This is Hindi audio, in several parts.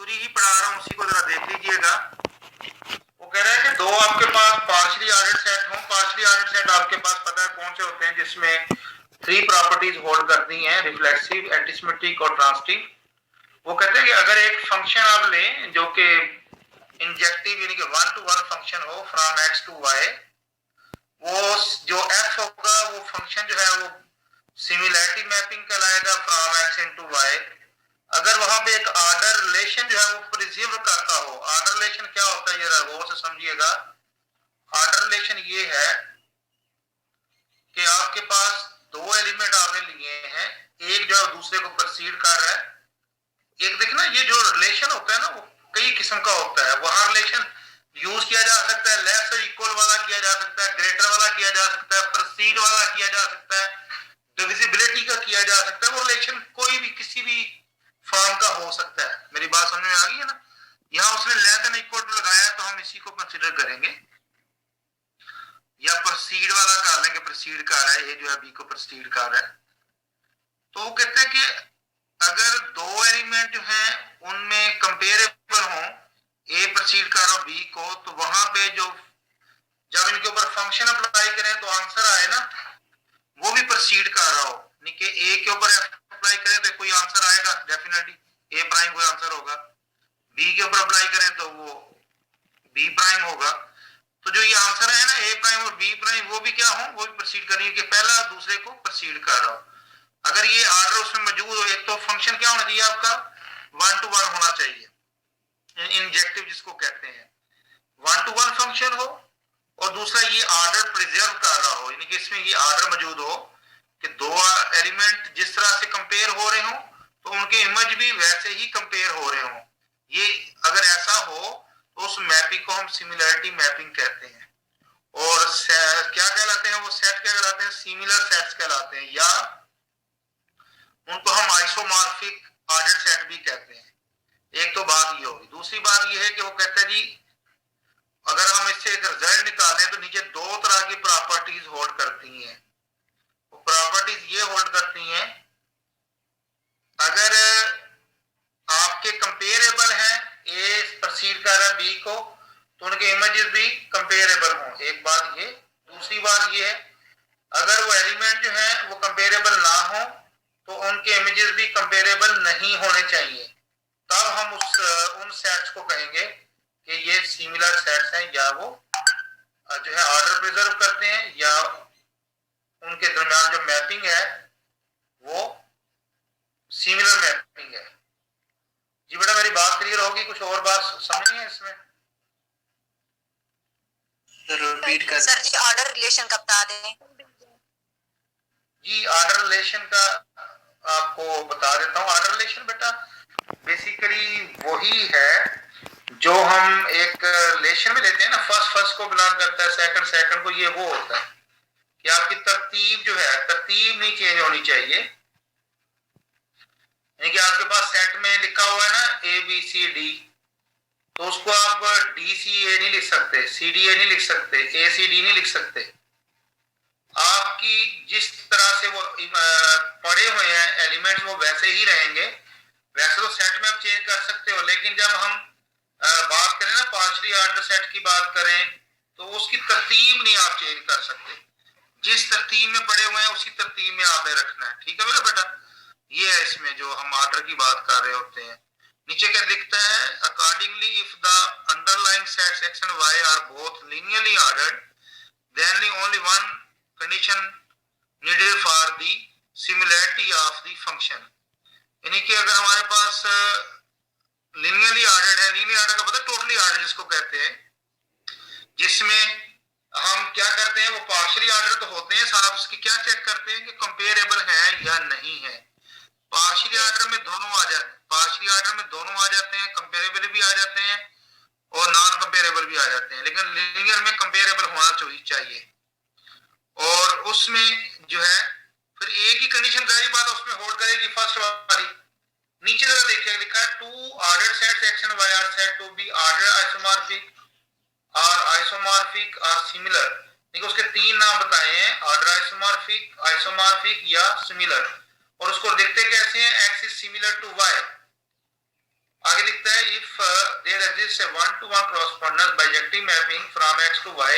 पूरी ही पढ़ा रहा हूँ, उसी को जरा देख लीजिएगा। वो कह रहा है कि दो आपके पास पार्शली ऑर्डर्ड सेट हो। पार्शली ऑर्डर्ड सेट आपके पास पता है कौन से होते हैं, जिसमें 3 प्रॉपर्टीज होल्ड करती हैं, रिफ्लेक्सिव, एंटीसिमेट्रिक और ट्रांसिटिव। वो कहते हैं कि अगर एक फंक्शन आप लें जो कि इंजेक्टिव यानी कि 1 to 1 फंक्शन हो फ्रॉम x टू y, वो जो f होगा वो फंक्शन जो है वो सिमिलैरिटी मैपिंग कहलाएगा फ्रॉम x इनटू y। अगर वहां पे एक ऑर्डर रिलेशन जो है वो प्रिजर्व करता हो। ऑर्डर रिलेशन क्या होता है, जरा गौर से समझिएगा। ऑर्डर रिलेशन ये है कि आपके पास दो एलिमेंट आपने लिए हैं, एक जो है दूसरे को प्रोसीड कर रहा है। एक देखना, ये जो रिलेशन होता है ना वो कई किस्म का होता है। वहां रिलेशन यूज किया जा सकता है, लेस और इक्वल वाला किया जा सकता है, ग्रेटर वाला किया जा सकता है, प्रोसीड वाला किया जा सकता है, डिविजिबिलिटी का किया जा सकता है। वो रिलेशन कोई भी किसी भी फॉर्म का हो सकता है। मेरी बात समझ में आ गई है ना। यहाँ उसने लेस देन इक्वल टू लगाया तो हम इसी को कंसिडर करेंगे, या प्रोसीड वाला कर लेंगे। प्रोसीड कर रहा है, ये जो है बी को प्रोसीड कर रहा है। तो वो कहते हैं कि अगर दो एलिमेंट जो हैं उनमें कंपेरेबल हो, ए प्रोसीड कर रहा हो बी को, तो वहां पे जो जब इनके ऊपर फंक्शन अप्लाई करें तो आंसर आए ना, वो भी प्रोसीड कर रहा हो। यानी कि ए के ऊपर अप्लाई करें तो कोई आंसर आएगा डेफिनेटली, ए प्राइम कोई आंसर होगा। बी के ऊपर अप्लाई करें तो वो बी प्राइम होगा। तो जो ये आंसर है ना ए प्राइम और बी प्राइम, वो भी क्या हो, वो भी प्रोसीड करेंगे कि पहला दूसरे को प्रोसीड कर रहा हो। अगर ये ऑर्डर उसमें मौजूद हो, एक तो फंक्शन क्या होना चाहिए आपका 1 to 1 होना चाहिए, इंजेक्टिव जिसको कहते हैं, 1 to 1 फंक्शन हो, और दूसरा ये ऑर्डर प्रिजर्व कर रहा हो, यानी कि इसमें ये ऑर्डर मौजूद हो कि दो एलिमेंट जिस तरह से कंपेयर हो रहे हो तो उनके इमेज भी वैसे ही कंपेयर हो रहे हो। ये अगर ऐसा हो तो उस मैपिंग को हम सिमिलैरिटी मैपिंग कहते हैं। और क्या कहलाते हैं वो सेट, क्या कहलाते हैं, सिमिलर सेट्स कहलाते हैं, या उनको हम आइसोमॉर्फिक ऑर्डर सेट भी कहते हैं। एक तो बात ये होगी। दूसरी बात ये है कि वो कहते हैं जी अगर हम इससे एक रिजल्ट निकालें तो नीचे दो तरह की प्रॉपर्टीज होल्ड करती हैं। वो प्रॉपर्टीज ये होल्ड करती हैं, अगर आपके कंपेरेबल है, ए प्रोसीड कर रहा है बी को, तो उनके इमेजेस भी कंपेरेबल हों। एक बात ये। दूसरी बात ये है अगर वो एलिमेंट जो है वो कंपेरेबल ना हो तो उनके इमेजेस भी कंपेरेबल नहीं होने चाहिए। तब हम उन सेट्स को कहेंगे कि ये सिमिलर सेट्स हैं, या वो जो है ऑर्डर प्रिजर्व करते हैं, या उनके दरमियान जो मैपिंग है वो सिमिलर मैपिंग है। जी बेटा मेरी बात क्लियर होगी? कुछ और बात समझ नहीं है इसमें? रिपीट कर सर जी। ऑर्डर रिलेशन का बता दें। जी ऑर्डर रिलेशन का आपको बता देता हूँ। ऑर्डर रिलेशन बेटा बेसिकली वही है जो हम एक रिलेशन में लेते हैं ना, फर्स्ट को बिलोंग करता है, सेकंड को, ये वो होता है कि आपकी तरतीब जो है, तरतीब नहीं चेंज होनी चाहिए। यानी कि आपके पास सेट में लिखा हुआ है ना ए बी सी डी, तो उसको आप डी सी ए नहीं लिख सकते, सी डी ए नहीं लिख सकते, ए सी डी नहीं लिख सकते। आपकी जिस तरह से वो पड़े हुए हैं एलिमेंट्स वो वैसे ही रहेंगे। वैसे तो सेट में आप चेंज कर सकते हो, लेकिन जब हम बात करें ना पार्शली ऑर्डर सेट की बात करें तो उसकी तरतीब नहीं आप चेंज कर सकते। जिस तरतीब में पड़े हुए हैं उसी तरतीब में आपने रखना है। ठीक है मेरा बेटा? ये है इसमें जो हम ऑर्डर की बात कर रहे होते हैं। नीचे क्या लिखता है, accordingly if the underlying sets X and Y are both linearly ordered then only one condition needed for the similarity of the function. यानी कि अगर हमारे पास लिनियरली ऑर्डर्ड है, लिनियर ऑर्डर का पता है टोटली ऑर्डर जिसको कहते हैं, जिसमें हम क्या करते हैं वो पार्शियली ऑर्डर तो होते हैं साहब, उसकी क्या चेक करते हैं कि कंपेरेबल है या नहीं है। पार्शियली ऑर्डर में दोनों आ जाते हैं, पार्शियली ऑर्डर में दोनों आ जाते हैं, कंपेरेबल भी आ जाते हैं और नॉन कंपेरेबल भी आ जाते हैं, लेकिन लिनियर में कंपेरेबल होना चाहिए। और उसमें जो है फिर एक ही कंडीशन जारी बात उसमें होल्ड करेगी, फर्स्ट वाली। नीचे जरा देखिए लिखा है two ordered sets X and Y are said to be order isomorphic और आइसोमॉर्फिक और सिमिलर। देखो उसके तीन नाम बताए हैं, ऑर्डर आइसोमॉर्फिक, आइसोमॉर्फिक या सिमिलर। और उसको देखते कैसे हैं, X is similar to Y. आगे लिखता है if there exists a one-to-one correspondence bijective mapping from X to Y,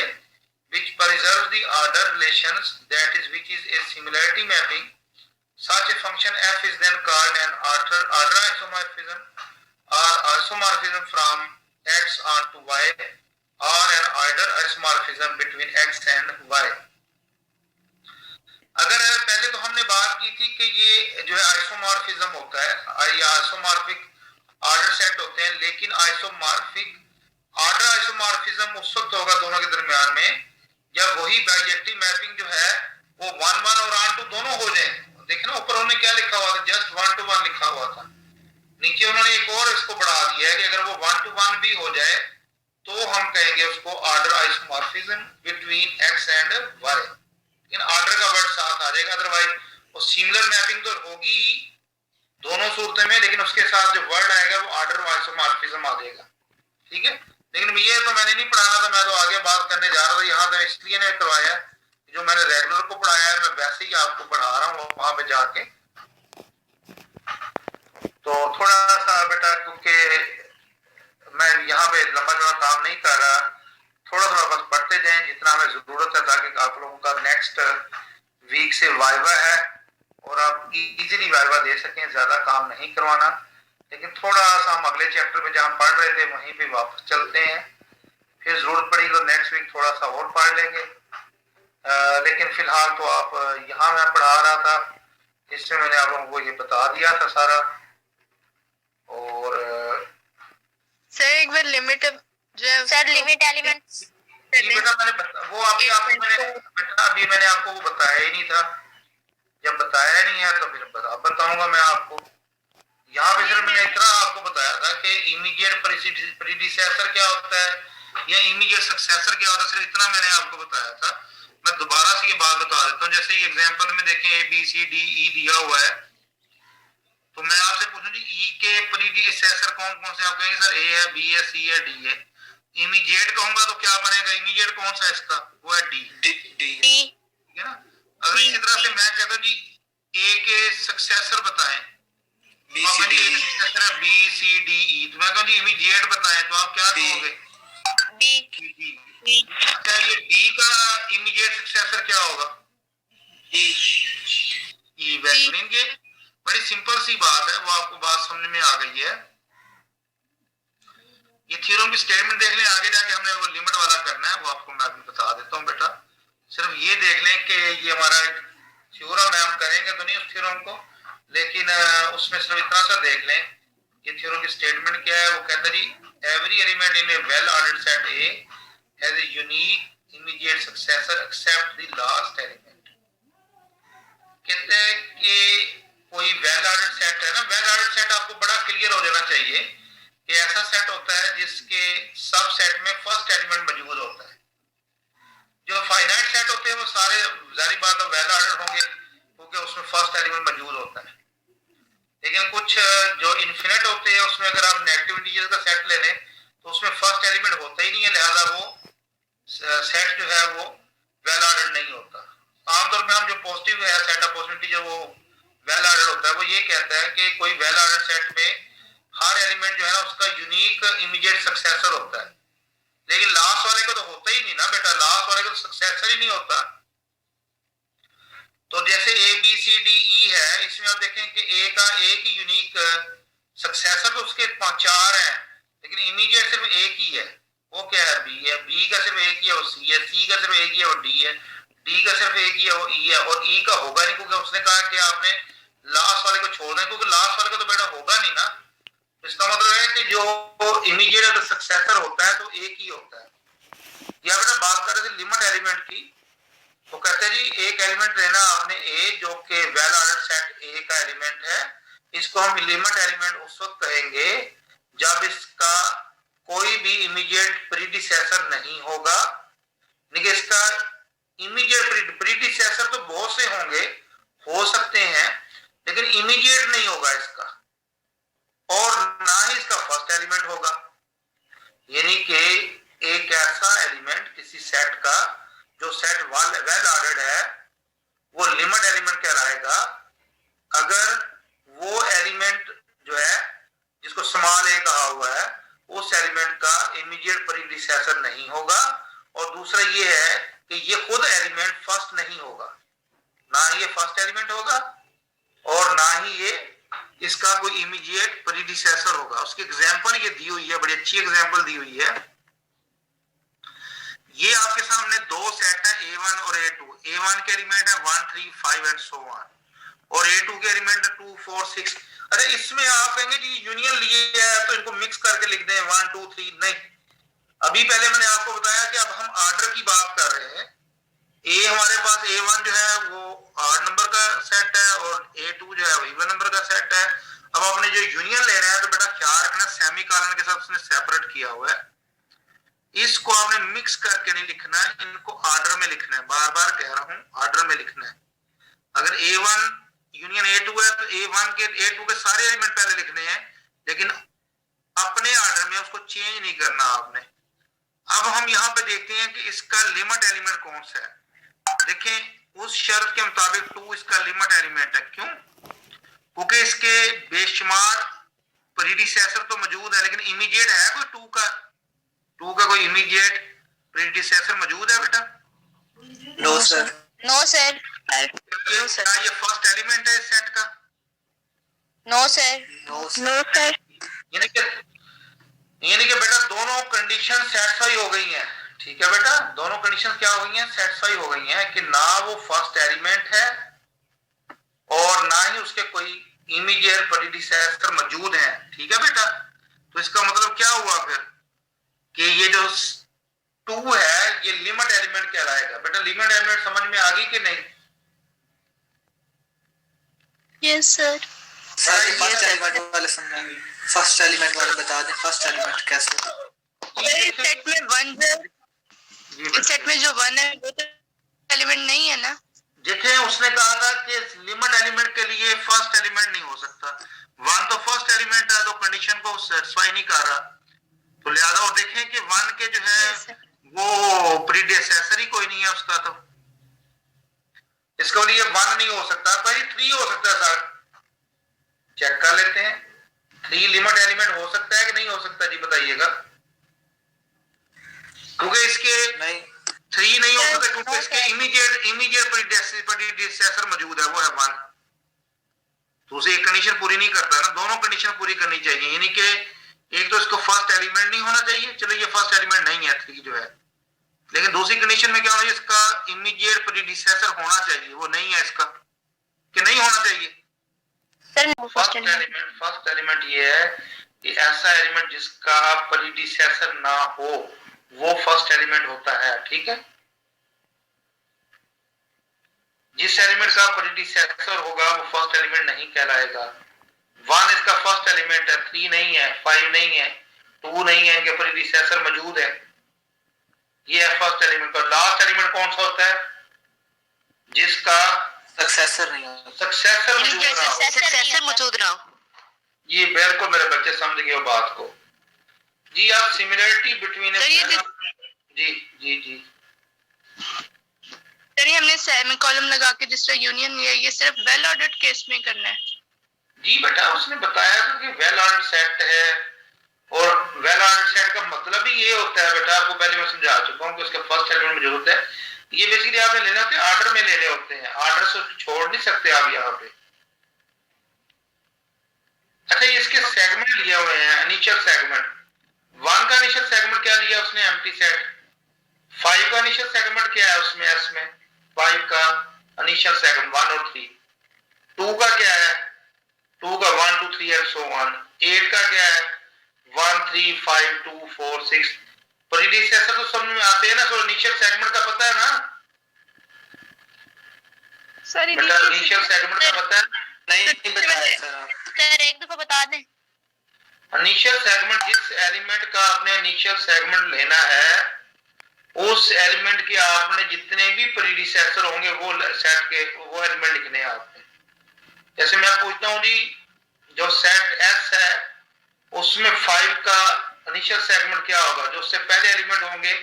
which preserves the order relations, that is, which is a similarity mapping, such a function f is then called an order isomorphism or isomorphism from X onto Y, or an order isomorphism between X and Y. अगर पहले तो हमने बात की थी कि ये जो है आइसोमॉर्फिज्म होता है या आइसोमॉर्फिक ऑर्डर सेट होते हैं, लेकिन आइसोमॉर्फिक ऑर्डर आइसोमॉर्फिज्म उस वक्त होगा दोनों के दरमियान में जब वही बाइजेक्टिव मैपिंग जो है वो 1-1 और ऑन टू दोनों हो जाए। देखें ना, ऊपर उन्होंने क्या लिखा हुआ था, जस्ट 1-1 लिखा हुआ था, नीचे उन्होंने एक और इसको बढ़ा दिया है कि अगर वो 1-1 भी हो जाए तो हम कहेंगे उसको order isomorphism between X and Y. इन ऑर्डर का वर्ड साथ आ जाएगा, अदरवाइज वो सिमिलर मैपिंग तो होगी ही दोनों सूरतों में, लेकिन उसके साथ जो वर्ड आएगा वो ऑर्डर आइसोमॉर्फिज्म आ जाएगा। ठीक है, लेकिन ये तो मैंने नहीं पढ़ाना था, मैं तो आगे बात करने जा रहा था। यहाँ तो इसलिए ने करवाया, जो मैंने रेगुलर को पढ़ाया है मैं वैसे ही आपको पढ़ा रहा हूँ वहां पे जाके। तो थोड़ा सा बेटा, क्योंकि मैं यहाँ पे लंबा चौड़ा काम नहीं कर रहा, थोड़ा थोड़ा बस पढ़ते जाएं जितना हमें जरूरत है, ताकि आप लोगों का नेक्स्ट वीक से वाइवा है और आप इजीली वाइवा दे सकें, ज्यादा काम नहीं करवाना। लेकिन थोड़ा सा हम अगले चैप्टर में जहाँ पढ़ रहे थे वहीं पे वापस चलते हैं, फिर जरूरत पड़ी तो नेक्स्ट वीक थोड़ा सा और पढ़ लेंगे। लेकिन फिलहाल तो आप यहाँ मैं पढ़ा रहा था, इसमें मैंने आप लोगों को ये बता दिया था सारा। और सर एक बार लिमिट जो है सर लिमिट एलिमेंट्स बेटा मैंने वो अभी आपको बेटा अभी मैंने आपको वो बताया ही नहीं था, जब बताया नहीं है तो फिर बताऊंगा मैं आपको। यहाँ पे सिर्फ मैंने इतना आपको बताया था कि इमीडिएट प्रीडिसेसर क्या होता है या इमीडिएट सक्सेसर क्या होता है, सिर्फ इतना मैंने आपको बताया था। मैं दोबारा से ये बात बता देता हूँ। जैसे ये एग्जांपल में देखें ABCDE दिया हुआ है, तो मैं आपसे पूछूं जी ई के प्रीडिसेसर कौन कौन से, आप कहेंगे सर A है, B है, C है, D है। इमीडिएट कहूंगा तो क्या बनेगा, इमीडिएट कौन सा इसका, वो है D। ठीक है ना। अगर इसी तरह से मैं कहता हूँ जी A के सक्सेसर बताएं, BCDE, तो मैं कहूँ जी इमीडिएट बताएं, तो आप क्या कहोगे, D। अच्छा ये D का इमीडिएट सक्सेसर क्या होगा, E। बेहतरीन, ये बड़ी सिंपल सी बात है, वो आपको बात समझ में आ गई है। ये थ्योरम की स्टेटमेंट देख लें, आगे जाके हमने वो लिमिट वाला करना है, वो आपको मैं अभी बता देता हूँ बेटा। सिर्फ ये देख लें कि ये हमारा एक थ्योरम है, हम करेंगे तो नहीं उस थ्योरम को, लेकिन उसमें सिर्फ इतना सा देख लें ये थ्योरम की स्टेटमेंट क्या है। वो कहता है जी every element in a well ordered set A has a unique immediate successor except the last element. कहते हैं कि कोई वेल ऑर्डर्ड सेट है ना, वेल ऑर्डर्ड सेट आपको बड़ा क्लियर हो जाना चाहिए कि ऐसा सेट होता है जिसके सब सेट में फर्स्ट एलिमेंट मौजूद होता है। जो फाइनाइट सेट होते हैं वो सारे जारी बात है वेल ऑर्डर होंगे क्योंकि उसमें फर्स्ट एलिमेंट मौजूद होता है। लेकिन कुछ जो इन्फिनिट होते हैं उसमें अगर आप नेगेटिव इंटीजर का सेट ले लें तो उसमें फर्स्ट एलिमेंट होता ही नहीं है, लिहाजा वो सेट जो है वो वेल ऑर्डर नहीं होता। आमतौर पर हम जो पॉजिटिव है सेट ऑफ पॉजिटिव जो वो वेल ऑर्डर होता है, वो ये कहता है कि कोई वेल ऑर्डर सेट में हर एलिमेंट जो है ना उसका यूनिक इमीडिएट सक्सेसर होता है। लेकिन लास्ट वाले को तो होता ही नहीं ना बेटा, लास्ट वाले को तो सक्सेसर ही नहीं होता। तो जैसे ABCDE है, इसमें आप देखें कि A का एक ही यूनिक सक्सेसर तो उसके 4 हैं, लेकिन इमीडिएट सिर्फ एक ही है, वो क्या है, B है। B का सिर्फ एक ही है, वो C है। C का सिर्फ एक ही है, वो D है। D का सिर्फ एक ही है, वो E है। और E का होगा नहीं क्योंकि उसने कहा कि आपने लास्ट वाले को छोड़ दें, क्योंकि लास्ट वाले को तो बेटा होगा नहीं ना। इसका मतलब है कि जो इमीडिएट अगर सक्सेसर होता है तो एक ही होता है। या बेटा बात कर रहे थे लिमिट एलिमेंट की, तो कहते हैं जी एक एलिमेंट लेना आपने A जो कि वेल ऑर्डर्ड सेट A का एलिमेंट है, इसको हम लिमिट एलिमेंट उस वक्त कहेंगे जब इसका कोई भी इमीडिएट प्रीडिसेसर नहीं होगा। लेकिन इसका इमीडिएट प्रीडिसेसर तो बहुत से होंगे, हो सकते हैं, लेकिन इमीडिएट नहीं होगा इसका, और ना ही इसका फर्स्ट एलिमेंट होगा। यानी कि एक ऐसा एलिमेंट किसी सेट का जो सेट वेल ऑर्डर्ड है वो लिमिट एलिमेंट कहलाएगा अगर वो एलिमेंट जो है जिसको स्मॉल a कहा हुआ है उस एलिमेंट का इमीडिएट प्रीडिसेसर नहीं होगा, और दूसरा ये है कि ये खुद एलिमेंट फर्स्ट नहीं होगा, ना ये फर्स्ट एलिमेंट होगा और ना ही ये इसका कोई इमीडिएट प्रीडिसेसर होगा। उसकी एग्जांपल ये दी हुई है, बड़ी अच्छी एग्जांपल दी हुई है। ये आपके सामने दो सेट है A1 और A2। A1 के एलिमेंट है 1 3 5 एंड सो ऑन, और A2 के एलिमेंट है 2 4 6। अरे इसमें आप कहेंगे जी यूनियन लिए है तो इनको मिक्स करके लिख दें 1 2 3, नहीं। अभी पहले मैंने आपको बताया कि अब हम ऑर्डर की बात कर रहे हैं। ए हमारे पास A1 जो है वो ऑड नंबर का सेट है और A2 जो है वो इवन नंबर का सेट है। अब आपने जो यूनियन ले रहे हैं तो बेटा ख्याल रखना सेमीकोलन के साथ उसने सेपरेट किया हुआ है, इसको आपने मिक्स करके नहीं लिखना है, इनको ऑर्डर में लिखना है। बार बार कह रहा हूं ऑर्डर में लिखना है। अगर A1 यूनियन A2 है तो A2 के सारे एलिमेंट पहले लिखने हैं, लेकिन अपने ऑर्डर में उसको चेंज नहीं करना आपने। अब हम यहां पे देखते हैं कि इसका लिमिट एलिमेंट कौन सा है। देखें उस शर्त के मुताबिक 2 इसका लिमिट एलिमेंट है। क्यों? क्योंकि इसके बेशुमार प्रीडिसेसर तो मौजूद है, लेकिन इमीडिएट है कोई 2 का कोई इमीडिएट प्रीडिसेसर मौजूद है बेटा? No sir. No sir. ये फर्स्ट एलिमेंट है इस सेट का? No sir. No no sir. यानी कि बेटा दोनों कंडीशन सेटिस्फाई हो गई हैं। ठीक है बेटा, दोनों कंडीशंस क्या हो गई हैं? सेटिस्फाई हो गई हैं कि ना वो फर्स्ट एलिमेंट है और ना ही उसके कोई इमीडिएट प्रीडिसेसर मौजूद है। ठीक है बेटा, तो इसका मतलब क्या हुआ फिर कि ये जो 2 है ये लिमिट एलिमेंट कहलाएगा। बेटा लिमिट एलिमेंट समझ में आ गई कि नहीं? Yes sir. Sir first element वाले समझाएंगे, फर्स्ट एलिमेंट वाले बता दें फर्स्ट एलिमेंट कैसे। इस सेट में 1 है, इस सेट में जो 1 है वो तो एलिमेंट नहीं है ना। देखें उसने कहा था कि लिमिट एलिमेंट के लिए फर्स्ट एलिमेंट नहीं हो सकता। 1 तो फर्स्ट एलिमेंट है तो कंडीशन को सेटिस्फाई नहीं कर रहा, तो लिहाजा और देखें कि 1 के जो है वो प्रीडिसेसर ही कोई नहीं है उसका, तो इसके लिए 1 नहीं हो सकता। भाई 3 हो सकता है सर, चेक कर लेते हैं 3 लिमिट एलिमेंट हो सकता है कि नहीं हो सकता जी, बताइएगा। क्योंकि इसके नहीं 3 नहीं हो सकता क्योंकि इसके इमीडिएट प्रीडिसेसर मौजूद है, वो है 1। तो उसे एक कंडीशन पूरी नहीं करता ना, दोनों कंडीशन पूरी करनी चाहिए। यानी कि एक तो इसको फर्स्ट एलिमेंट नहीं होना चाहिए, चलो ये फर्स्ट एलिमेंट नहीं है 3 जो है, लेकिन दूसरी कंडीशन में क्या होना चाहिए? इसका इमीडिएट प्रीडिसेसर होना चाहिए, वो नहीं है इसका, कि नहीं होना चाहिए। सर फर्स्ट एलिमेंट ये है कि ऐसा एलिमेंट जिसका प्रीडिसेसर ना हो वो फर्स्ट एलिमेंट होता है। ठीक है, जिस एलिमेंट का प्रीडिसेसर होगा वो फर्स्ट एलिमेंट नहीं कहलाएगा। 1 इसका फर्स्ट एलिमेंट है, 3 नहीं है, 5 नहीं है, 2 नहीं है, इनके प्रीडिसेसर मौजूद है, ये है फर्स्ट एलिमेंट। और लास्ट एलिमेंट कौन सा होता है? जिसका सक्सेसर नहीं होता, सक्सेसर मौजूद ना हो। ये बिल्कुल मेरे बच्चे समझ गए बात को जी। आप सिमिलरिटी बिटवीन जी जी जी सर ये हमने सेमीकोलन लगा के जिस तरह यूनियन लिया, ये सिर्फ वेल ऑर्डर्ड केस में करना है जी बेटा। उसने बताया कि वेल ऑर्डर्ड सेट है, और वेल ऑर्डर्ड सेट का मतलब ही ये होता है बेटा, आपको पहले मैं समझा चुका हूं कि उसका फर्स्ट एलिमेंट मौजूद होता है। ये बेसिकली आपने लेने होते हैं ऑर्डर में लेने होते हैं, ऑर्डर से छोड़ नहीं सकते आप यहाँ पे। अच्छा इसके सेगमेंट लिए हुए हैं, इनिशियल सेगमेंट। 1 का इनिशियल सेगमेंट क्या लिया उसने? Empty set. 5 का इनिशियल सेगमेंट क्या है उसमें? एस में 5 का इनिशियल सेगमेंट 1 और 3। 2 का क्या है? 2 का 1 2 3 एंड सो ऑन। 8 का क्या है? 1 3 5 2 4 6। प्रीडिसेसर तो समझ में आते हैं ना, तो इनिशियल सेगमेंट का पता है ना सर। बेटा? इनिशियल सेगमेंट का पता है? नहीं बताया सर। एक दफा बता दें। इनिशियल सेगमेंट, जिस एलिमेंट का आपने इनिशियल सेगमेंट लेना है उस एलिमेंट के आपने जितने भी प्रीडिसेसर होंगे वो सेट के वो एलिमेंट लिखने हैं आपने। जैसे मैं पूछता हूं जी, जो सेट एस है उसमें 5 का इनिशियल सेगमेंट क्या होगा? जो उससे पहले एलिमेंट होंगे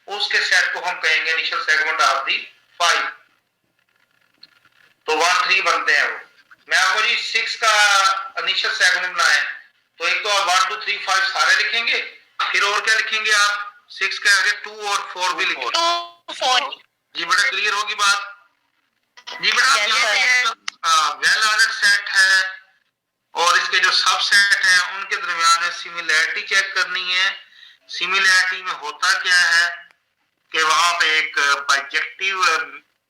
उसके सेट को हम कहेंगे इनिशियल सेगमेंट ऑफ दी 5। तो 1 3 बनते हैं वो। मैं आपको जी 6 का इनिशियल सेगमेंट बनाए तो एक तो आप 1 2 3 5 सारे लिखेंगे, फिर और क्या लिखेंगे आप? 6 के आगे 2 और 4 भी लिखेंगे। 2 4 जी बेटा क्लियर होगी बात? जी बेटा Yes, यहाँ sir. पे वेल ऑर्डर्ड सेट है और इसके जो सबसेट हैं उनके दरमियान में सिमिलैरिटी चेक करनी है। सिमिलैरिटी में होता क्या है कि वहां पे एक बाइजेक्टिव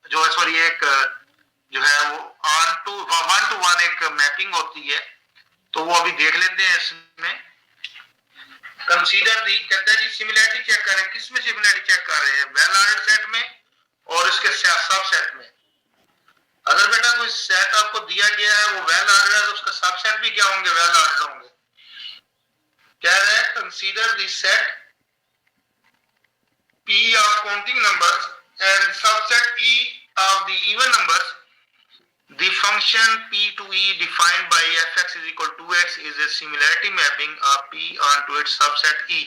जो है, सॉरी, एक जो है वो ऑन टू 1 एक मैपिंग होती है, तो वो अभी देख लेते हैं। इसमें कंसीडर दी कहता है जी सिमिलैरिटी चेक करें। किस में सिमिलैरिटी चेक कर रहे हैं? वेल ऑर्डर्ड सेट में और इसके सबसेट में। अगर बेटा कोई सेट आपको दिया गया है वो वेल ऑर्डर्ड है तो उसका सबसेट भी क्या होंगे? वेल ऑर्डर्ड होंगे। कह रहे हैं consider the set P of counting numbers and subset E of the even numbers. The function P to E defined by fx is equal to 2x is a similarity mapping of P onto its subset E.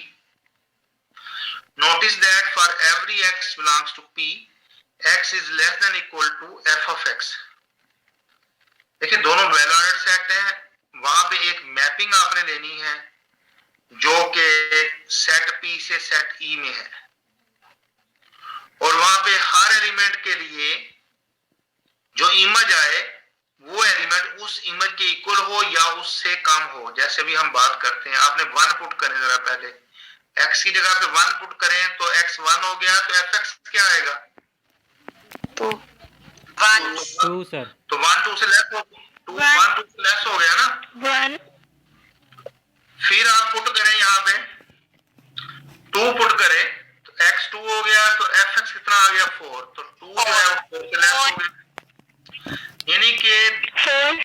Notice that for every x belongs to P, x is less than equal to f of x. देखिए दोनों वेल ऑर्डर्ड सेट हैं, वहां पे एक मैपिंग आपने लेनी है जो कि सेट P से सेट E में है और वहां पे हर एलिमेंट के लिए जो इमेज आए वो एलिमेंट उस इमेज के इक्वल हो या उससे कम हो। जैसे भी हम बात करते हैं, आपने 1 पुट करें, जरा पहले x की जगह पे 1 पुट करें तो x 1 हो गया, तो fx क्या आएगा? 2 2 सर। तो 1 2 से लेस हो, 1 2 से लेस हो गया ना। 1 फिर आप पुट करें, यहाँ पे 2 पुट करें तो x 2 हो गया, तो fx कितना आ गया? 4। तो 2 जो है वो 4 से लेस हो गया, यानी कि 4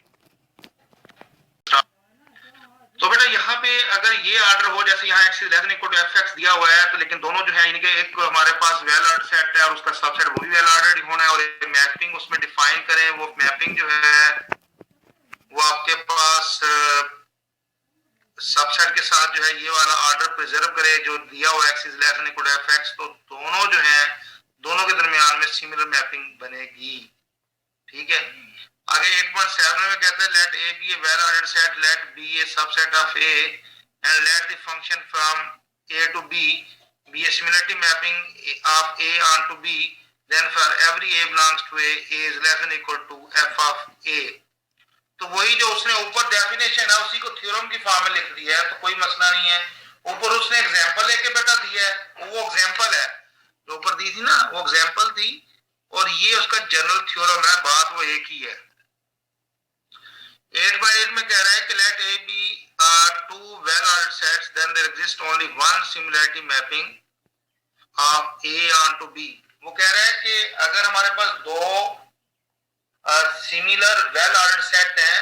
तो बेटा यहाँ पे अगर ये ऑर्डर हो, जैसे यहाँ x less than equal to fx दिया हुआ है, तो लेकिन दोनों जो है यानी कि एक हमारे पास वेल ऑर्डर्ड सेट है और उसका सबसेट वो भी वेल ऑर्डर्ड होना है और एक मैपिंग उसमें डिफाइन करें। वो मैपिंग जो है वो आपके पास सबसेट के साथ जो है ये वाला ऑर्डर प्रिजर्व करे जो दिया हुआ x less than equal to fx। तो दोनों जो है दोनों के दरमियान में सिमिलर मैपिंग बनेगी। ठीक है, आगे 8.7 में कहते हैं late a be a well ordered set, let b a subset of a and let the function from a to b be a similarity mapping of a onto b, then for every a belongs to a is less than equal to f of a। तो वही जो उसने ऊपर डेफिनेशन है उसी को थ्योरम की फॉर्म में लिख दिया है, तो कोई मसला नहीं है। ऊपर उसने एग्जांपल लेके बेटा दिया है, वो एग्जांपल है जो ऊपर दी थी ना, वो एग्जांपल थी और ये उसका जनरल थ्योरम है, बात वो एक ही है। 8/8 में कह रहा है कि let A be two well-ordered sets, then there exists only one similarity mapping of A onto B। वो कह रहा है कि अगर हमारे पास दो सिमिलर वेल ऑर्डर्ड सेट हैं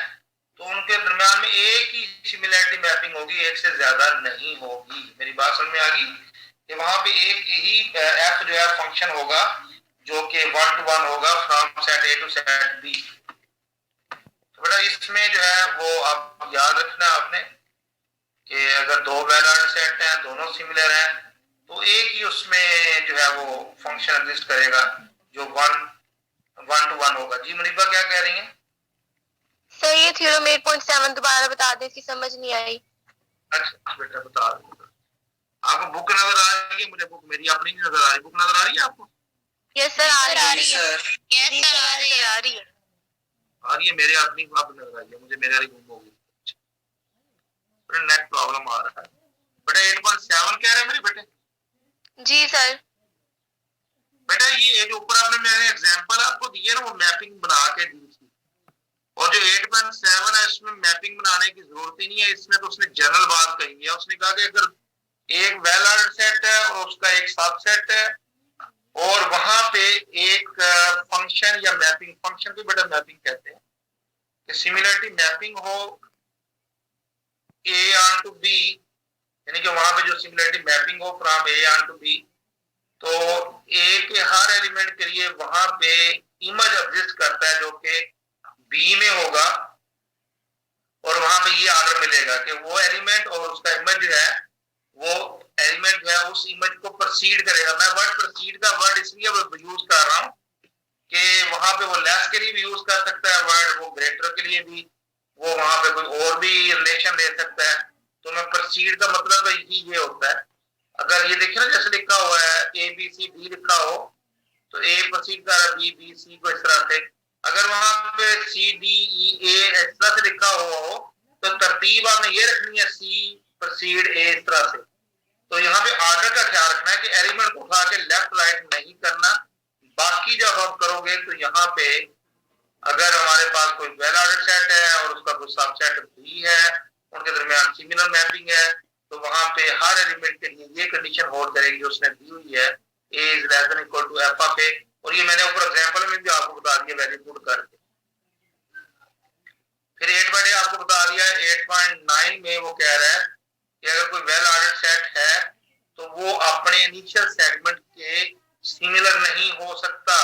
तो उनके दरमियान में एक ही सिमिलैरिटी मैपिंग होगी, एक से ज्यादा नहीं होगी। मेरी बात समझ में आ गई कि वहां पे एक ही f जो है फंक्शन होगा जो कि 1 to 1 होगा from set A to set B। तो बेटा इसमें जो है वो आप याद रखना आपने कि अगर दो वेल ऑर्डर्ड सेट हैं, दोनों सिमिलर हैं, तो एक ही उसमें जो है वो फंक्शन एग्जिस्ट करेगा जो 1 to 1 होगा। जी मुनीबा क्या कह रही हैं? सर ये थ्योरम 8.7 दोबारा बता दें, इसकी समझ नहीं आई। अच्छा बेटा बता दो। आपको बुक नजर आ रही है? मुझे बुक मेरी अपनी नहीं नजर आ रही, बुक नजर आ रही है आपको? यस सर आ रही है। सर यस सर आ रही है। आ रही है, मेरे अपनी अब नजर आई है, मुझे मेरे वाली गुम हो गई। नेट प्रॉब्लम आ रहा है बेटा। 8.7 कह रहे हैं मेरे बेटे? जी सर। बेटा ये जो ऊपर आपने मैंने एग्जांपल आपको दिए ना वो मैपिंग बना के दी थी, और जो 8.7 है इसमें मैपिंग बनाने की जरूरत ही नहीं है। इसमें तो उसने जनरल बात कही है, उसने कहा कि अगर एक वेल ऑर्डर्ड सेट है और उसका एक सबसेट है और वहां पे एक फंक्शन या मैपिंग, फंक्शन को बेटा मैपिंग कहते हैं, कि सिमिलरिटी मैपिंग हो A onto B, यानी कि वहां पे जो सिमिलरिटी मैपिंग हो फ्रॉम A onto B, तो A के हर एलिमेंट के लिए वहां पे इमेज एग्जिस्ट करता है जो कि B में होगा और वहां पे ये ऑर्डर मिलेगा कि वो एलिमेंट और उसका इमेज जो है वो एलिमेंट जो है उस इमेज को प्रोसीड करेगा। मैं वर्ड प्रोसीड का वर्ड इसलिए यूज कर रहा हूँ कि वहां पे वो लेस के लिए भी यूज कर सकता है वर्ड, वो ग्रेटर के लिए भी, वो वहां पे कोई और भी रिलेशन ले सकता है। तो मैं प्रोसीड का मतलब ही ये होता है अगर ये देखिए ना जैसे लिखा हुआ है ए बी सी डी लिखा हो तो ए प्रोसीड कर रहा बी बी सी को इस तरह से, अगर वहां पे सी डी ई ए इस तरह से लिखा हुआ हो तो तरतीब आपने ये रखनी है सी प्रोसीड ए इस तरह से। तो यहाँ पे ऑर्डर का ख्याल रखना है कि एलिमेंट को उठा के लेफ्ट राइट नहीं करना। बाकी जब आप करोगे तो यहाँ पे अगर हमारे पास कोई वेल ऑर्डर सेट है और उसका कोई सबसेट भी है, उनके दरमियान सिमिलर मैपिंग है, तो वहां पे हर एलिमेंट के लिए ये कंडीशन होल्ड करेगी जो उसने दी हुई है a is less than equal to f of a, और ये मैंने ऊपर एग्जांपल में भी आपको बता दिया वैल्यू पुट करके। फिर 8 बटे आपको बता दिया 8.9 में वो कह रहा है कि अगर कोई वेल ऑर्डर्ड सेट है तो वो अपने इनिशियल सेगमेंट के सिमिलर नहीं हो सकता।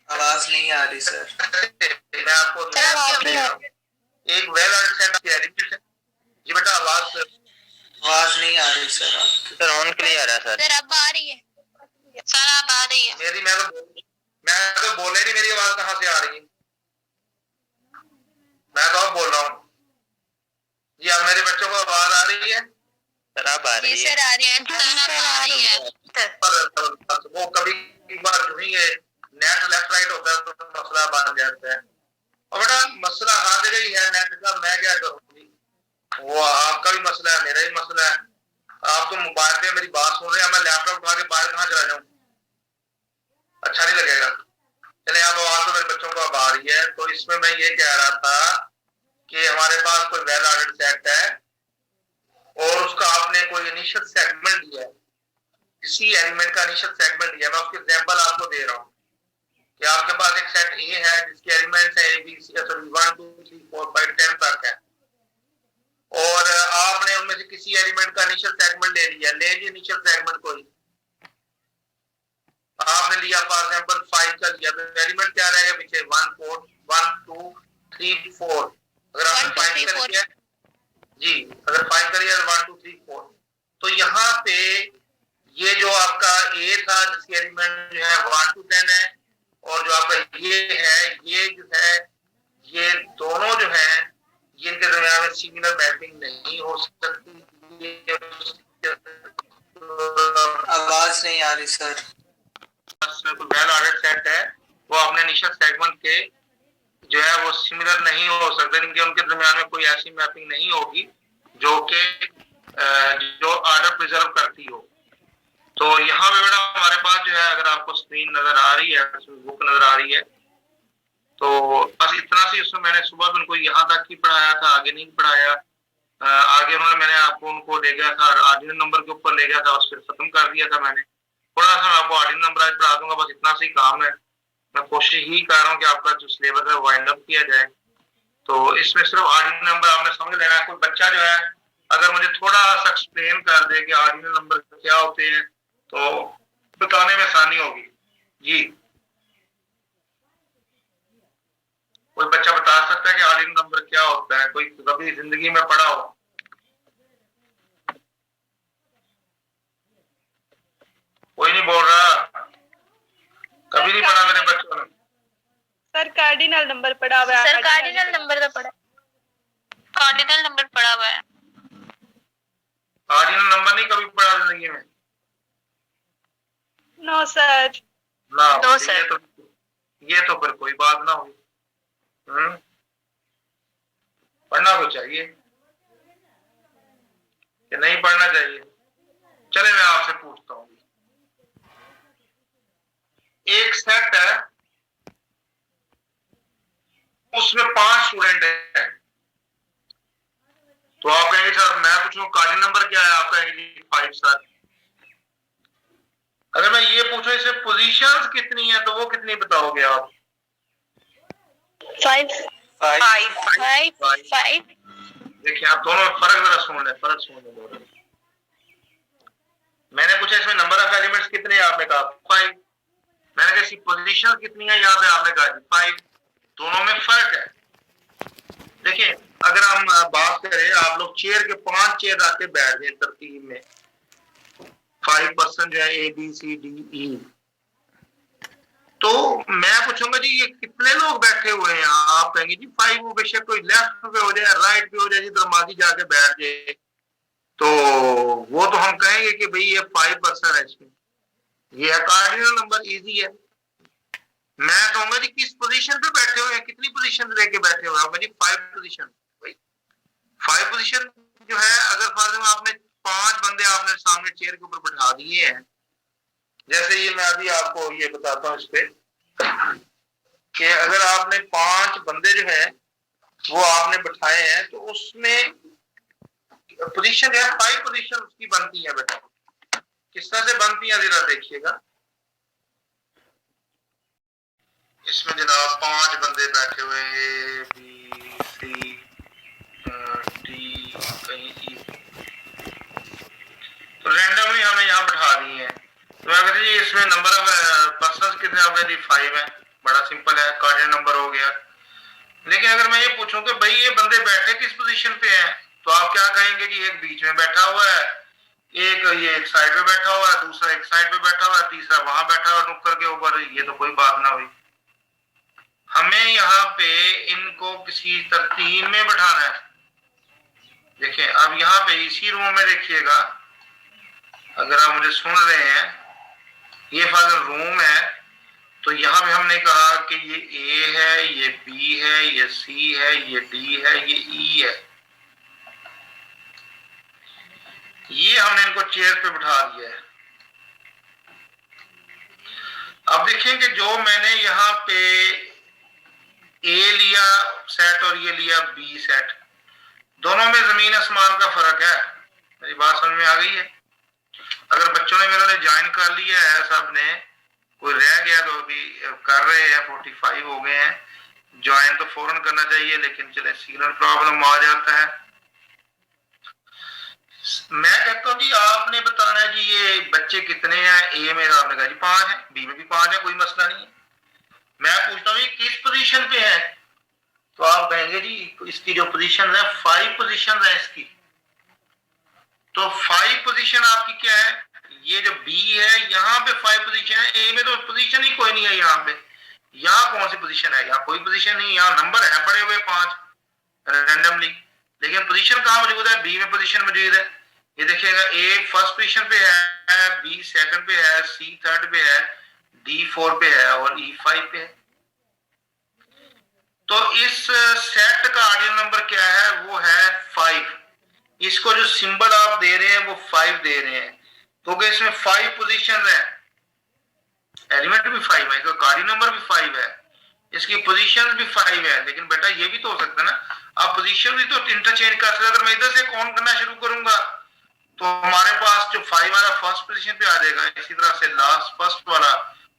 आवाज नहीं आ रही सर। मैं आपको एक वेल ऑर्डर्ड सेट की एलिमेंट जी बेटा आवाज नहीं आ रही सर आपकी। सर ऑन क्लियर है सर। सर अब आ रही है, सर अब आ रही है। मेरी मैं तो बोले नहीं, मेरी आवाज कहाँ से आ रही है? मैं तो अब बोल रहा हूँ जी। अब मेरे बच्चों को आवाज आ रही है? सर अब आ रही है। सर आ रही है, सर आ रही है। वो कभी एक बार जो ही नेट लेफ्ट राइट होता है तो मसला बन जाता है। और बेटा मसला हर जगह ही है नेट का, मैं क्या करूँगी? वो आपका भी मसला है, मेरा भी मसला है। आप तो मोबाइल पे मेरी बात सुन रहे हैं, मैं लैपटॉप उठा के बाहर कहाँ चला जाऊँ? अच्छा नहीं लगेगा। चले अब आवाज तो मेरे बच्चों को अब आ रही है। तो इसमें मैं ये कह रहा था कि हमारे पास कोई वेल ऑर्डर्ड सेट है और उसका आपने कोई इनिशियल सेगमेंट लिया है, किसी एलिमेंट का इनिशियल सेगमेंट लिया। मैं उसकी एग्जांपल आपको दे रहा हूँ कि आपके पास एक सेट ए है जिसके एलिमेंट्स है ए बी सी सॉरी 1 2 3 4 5 10 तक है, और आपने उनमें से किसी एलिमेंट का इनिशियल सेगमेंट ले लिया। ले लिया इनिशियल सेगमेंट कोई आपने लिया फॉर एग्जांपल 5 का लिया, तो एलिमेंट क्या रहेगा पीछे? 1 4 1 2 3 4। अगर आपने 5 का लिया जी, अगर 5 का लिया 1 2 3 4, तो यहाँ पे ये जो आपका ए था जिसकी एलिमेंट जो है 1 to 10 है, और जो आपका ये है ये जो है ये दोनों जो है जिनके दरमियान में सिमिलर मैपिंग नहीं हो सकती। आवाज नहीं आ रही सर। वेल ऑर्डर्ड सेट है वो अपने इनिशियल सेगमेंट के जो है वो सिमिलर नहीं हो सकते, इनके उनके दरमियान में कोई ऐसी मैपिंग नहीं होगी जो कि जो ऑर्डर प्रिजर्व करती हो। तो यहाँ पे बेटा हमारे पास जो है, अगर आपको स्क्रीन नजर आ रही है, बुक नजर आ रही है, तो बस इतना सी उसमें मैंने सुबह उनको यहाँ तक ही पढ़ाया था, आगे नहीं पढ़ाया। आगे उन्होंने मैंने आपको उनको ले गया था ऑर्डिनल नंबर के ऊपर ले गया था और फिर खत्म कर दिया था मैंने। थोड़ा सा मैं आपको ऑर्डिनल नंबर आज पढ़ा दूंगा, बस इतना सी काम है। मैं कोशिश ही कर रहा हूँ कि आपका जो सिलेबस है वाइंड अप किया जाए। तो इसमें सिर्फ ऑर्डिनल नंबर आपने समझ लेना है। कोई बच्चा जो है अगर मुझे थोड़ा सा एक्सप्लेन कर दे कि ऑर्डिनल नंबर क्या होते हैं तो बताने में आसानी होगी जी। कोई बच्चा बता सकता है कि ऑर्डिनल नंबर क्या होता है? कोई कभी जिंदगी में पढ़ा हो? कोई नहीं बोल रहा, कभी नहीं पढ़ा मेरे बच्चों ने। सर कार्डिनल नंबर पढ़ा हुआ है। सर कार्डिनल नंबर तो पढ़ा, कार्डिनल नंबर पढ़ा हुआ है। ऑर्डिनल नंबर नहीं कभी पढ़ा जिंदगी में? No sir. ना नो सर। ये तो फिर कोई बात ना हुई। पढ़ना तो चाहिए कि नहीं पढ़ना चाहिए? चले मैं आपसे पूछता हूँ, एक सेट है उसमें 5 स्टूडेंट है, तो आप कहेंगे सर मैं पूछूं कार्डिनल नंबर क्या है? आप कहेंगे 5 सर। अगर मैं ये पूछूं इसमें पोजीशंस कितनी है तो वो कितनी बताओगे आप? 5 देखिए आप दोनों फर्क जरा सुन ले, फर्क सुन ले दोनों। मैंने पूछा इसमें नंबर ऑफ एलिमेंट्स कितने हैं, आपने कहा 5। मैंने कहा इसकी पोजीशन कितनी है, यहाँ पे आपने कहा 5। दोनों में फर्क है। देखिए अगर हम बात करें, आप लोग चेयर के 5 चेयर आके बैठ गए तरतीब में, 5 पर्सन जो है A B C D E, तो मैं पूछूंगा जी ये कितने लोग बैठे हुए हैं, आप कहेंगे जी 5, वो बेशक कोई लेफ्ट पे हो जाए राइट पे हो जाए, जिधर मर्जी जाके बैठ जाए, तो वो तो हम कहेंगे कि भाई ये 5% है इसमें, ये कार्डिनल नंबर इजी है। मैं कहूंगा जी किस पोजीशन पे बैठे हुए हैं, कितनी पोजीशन लेके बैठे हुए हैं जी, 5 पोजीशन। 5 पोजीशन जो है, अगर फॉर आपने 5 बंदे आपने सामने चेयर के ऊपर बैठा दिए हैं, जैसे ये मैं अभी आपको ये बताता हूँ इस पे कि अगर आपने 5 बंदे जो है वो आपने बिठाए हैं, तो उसमें पोजीशन है 5 पोजीशन उसकी बनती है बेटा। किस तरह से बनती है जरा देखिएगा। इसमें जनाब 5 बंदे बैठे हुए हैं, ए बी सी डी कहीं ई, तो रैंडमली हमें यहाँ बैठा दिए हैं। तो मैं कहते जी इसमें नंबर ऑफ पर्सन कितने हो गए जी, 5 है, बड़ा सिंपल है, कार्डिनल नंबर हो गया। लेकिन अगर मैं ये पूछूं कि भाई ये बंदे बैठे किस पोजीशन पे हैं, तो आप क्या कहेंगे कि एक बीच में बैठा हुआ है, एक ये एक साइड पे बैठा हुआ है, दूसरा एक साइड पे बैठा हुआ है, तीसरा वहां बैठा हुआ नुक्कर के ऊपर। ये तो कोई बात ना हुई। हमें यहाँ पे इनको किसी तरतीब में बैठाना है। देखिए अब यहाँ पे इसी रूम में देखिएगा, अगर आप मुझे सुन रहे हैं, ये फादर रूम है, तो यहाँ पे हमने कहा कि ये ए है, ये बी है, ये सी है, ये डी है, ये ई है। ये हमने इनको चेयर पे बिठा दिया है। अब देखें कि जो मैंने यहाँ पे ए लिया सेट और ये लिया बी सेट, दोनों में जमीन आसमान का फर्क है। मेरी बात समझ में आ गई है? अगर बच्चों ने मेरे ने ज्वाइन कर लिया है, सब ने, कोई रह गया तो अभी कर रहे हैं, 45 हो गए हैं, ज्वाइन तो फौरन करना चाहिए, लेकिन चले सिग्नल प्रॉब्लम आ जाता है। मैं कहता हूँ जी आपने बताना है जी ये बच्चे कितने हैं। ए में आपने कहा जी 5 है, बी में भी 5 है, कोई मसला नहीं है। मैं पूछता हूँ ये किस पोजीशन पे है, तो आप कहेंगे जी इसकी जो पोजीशन है 5 पोजीशन है इसकी। तो 5 पोजीशन आपकी क्या है, ये जो बी है यहाँ पे 5 पोजीशन है, ए में तो पोजीशन ही कोई नहीं है। यहाँ पे यहाँ कौन सी पोजीशन है, यहाँ कोई पोजीशन नहीं, यहाँ नंबर है पड़े हुए 5 रैंडमली, लेकिन पोजीशन कहाँ मौजूद है, बी में पोजीशन मौजूद है। ये देखिएगा ए फर्स्ट पोजीशन पे है, बी सेकंड पे है, सी थर्ड पे है, डी 4 पे है और ई 5 पे है। तो इस सेट का ऑर्डिनल नंबर क्या है, वो है 5। इसको जो सिंबल आप दे रहे हैं वो 5 दे रहे हैं, क्योंकि तो इसमें 5 पोजीशन है, एलिमेंट भी 5 है, इसका ऑर्डिनल नंबर भी 5 है, इसकी पोजीशन भी 5 है। लेकिन बेटा ये भी तो हो सकता है ना, आप पोजीशन भी तो इंटरचेंज कर सकते। अगर मैं इधर से काउंट करना शुरू करूंगा तो हमारे पास जो 5 वाला फर्स्ट पोजीशन पे आ जाएगा, इसी तरह से फर्स्ट वाला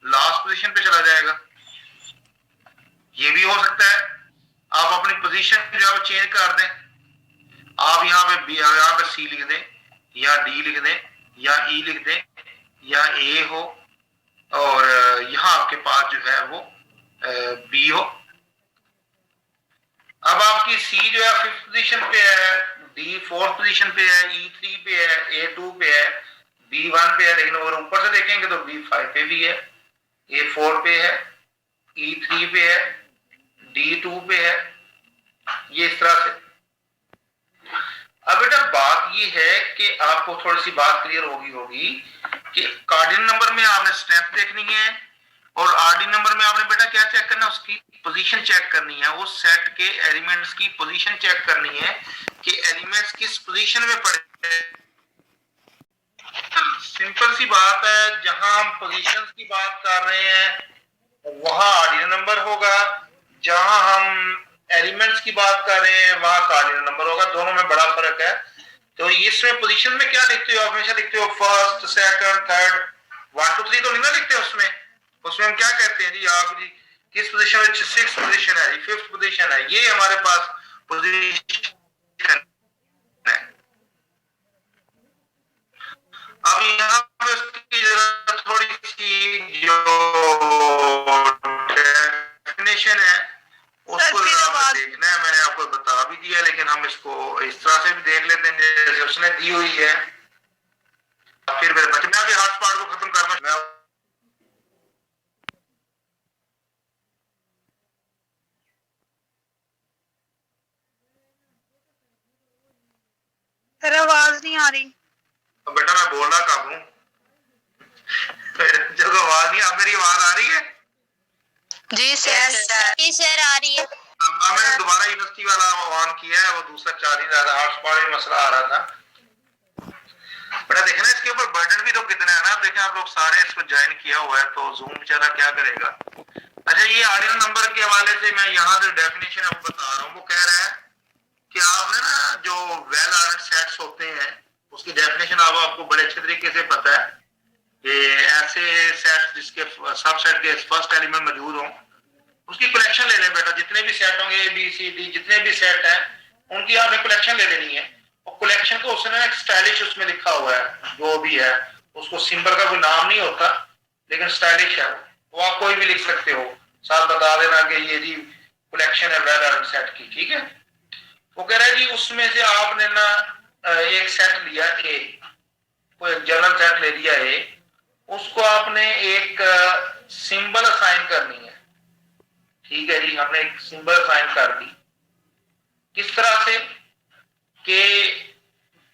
लास्ट पोजीशन पे चला जाएगा। ये भी हो सकता है आप अपनी पोजीशन जो है चेंज कर दें, आप यहाँ पे बी, यहाँ पे सी लिख दें, या डी लिख दें, या ई लिख दें, या ए हो, और यहाँ आपके पास जो है वो बी हो। अब आपकी सी जो है 5th पोजीशन पे है, डी 4th पोजीशन पे है, ई 3 पे है, ए 2 पे है, बी 1 पे है, लेकिन अगर ऊपर से देखेंगे तो बी 5 पे भी है, ए 4 पे है, ई 3 पे है, डी 2 पे है, ये इस तरह से। अब बेटा बात ये है कि आपको थोड़ी सी बात क्लियर होगी कि कार्डिनल नंबर में आपने स्ट्रेंथ देखनी है, और ऑर्डिनल नंबर में आपने बेटा क्या चेक करना है, उसकी पोजीशन चेक करनी है, उस सेट के एलिमेंट्स की पोजीशन चेक करनी है कि एलिमेंट्स किस पोजीशन में पड़े। सिंपल सी बात है, जहां हम पोजीशंस की बात कर रहे हैं वहां ऑर्डिनल नंबर होगा, जहां हम एलिमेंट्स की बात कर रहे हैं वहां कार्डिनल नंबर होगा। दोनों में बड़ा फर्क है। तो इसमें पोजीशन में क्या लिखते हो, हमेशा लिखते हो फर्स्ट सेकंड थर्ड, 1 2 3 तो नहीं ना लिखते उसमें हम क्या कहते हैं जी, आप जी किस पोजीशन में, 6th पोजीशन है जी, 5th पोजीशन है, ये हमारे पास पोजीशन है। अब यहाँ पे उसकी जरा थोड़ी सी जो डेफिनेशन है उसको देखना है, मैंने आपको बता भी दिया, लेकिन हम इसको इस तरह से भी देख लेते हैं जैसे उसने दी हुई है। फिर मेरे बच्चे, मैं अभी हॉटस्पॉट को खत्म करना, सर आवाज नहीं आ रही। तो बेटा मैं बोल रहा कब हूँ? जब आवाज नहीं, अब मेरी आवाज आ रही है? जी सर। जी सर आ रही है। अब मैंने दोबारा यूनिवर्सिटी वाला ऑन किया है, वो दूसरा चार्ज नहीं रहा था, हॉटस्पॉट में मसला आ रहा था। बेटा देखना इसके ऊपर बर्डन भी तो कितना है ना, देखें आप लोग सारे इसको ज्वाइन किया हुआ है, तो जूम बेचारा क्या करेगा। अच्छा ये ऑर्डिनल नंबर के हवाले से मैं यहाँ से डेफिनेशन आपको बता रहा हूँ। वो कह रहा है कि आपने ना जो वेल ऑर्डर्ड सेट्स होते हैं उसकी डेफिनेशन आपको बड़े अच्छे तरीके से पता है कि ऐसे सेट्स जिसके सब सेट के फर्स्ट एलिमेंट मौजूद हों, उसकी कलेक्शन ले लें बेटा। जितने भी सेट होंगे A B C D जितने भी सेट हैं उनकी आपने कलेक्शन ले लेनी है। और कलेक्शन को उसने एक स्टाइलिश उसमें लिखा हुआ है, जो भी है उसको सिंबल का कोई नाम नहीं होता लेकिन स्टाइलिश है वो आप कोई भी लिख सकते हो, साथ बता देना कि ये जी कलेक्शन है वेल ऑर्डर्ड सेट की, ठीक है। वो कह रहा है जी उसमें से आपने ना एक सेट लिया A, कोई जनरल सेट ले लिया A, उसको आपने एक सिंबल असाइन करनी है, ठीक है जी। हमने एक सिंबल असाइन कर दी। किस तरह से कि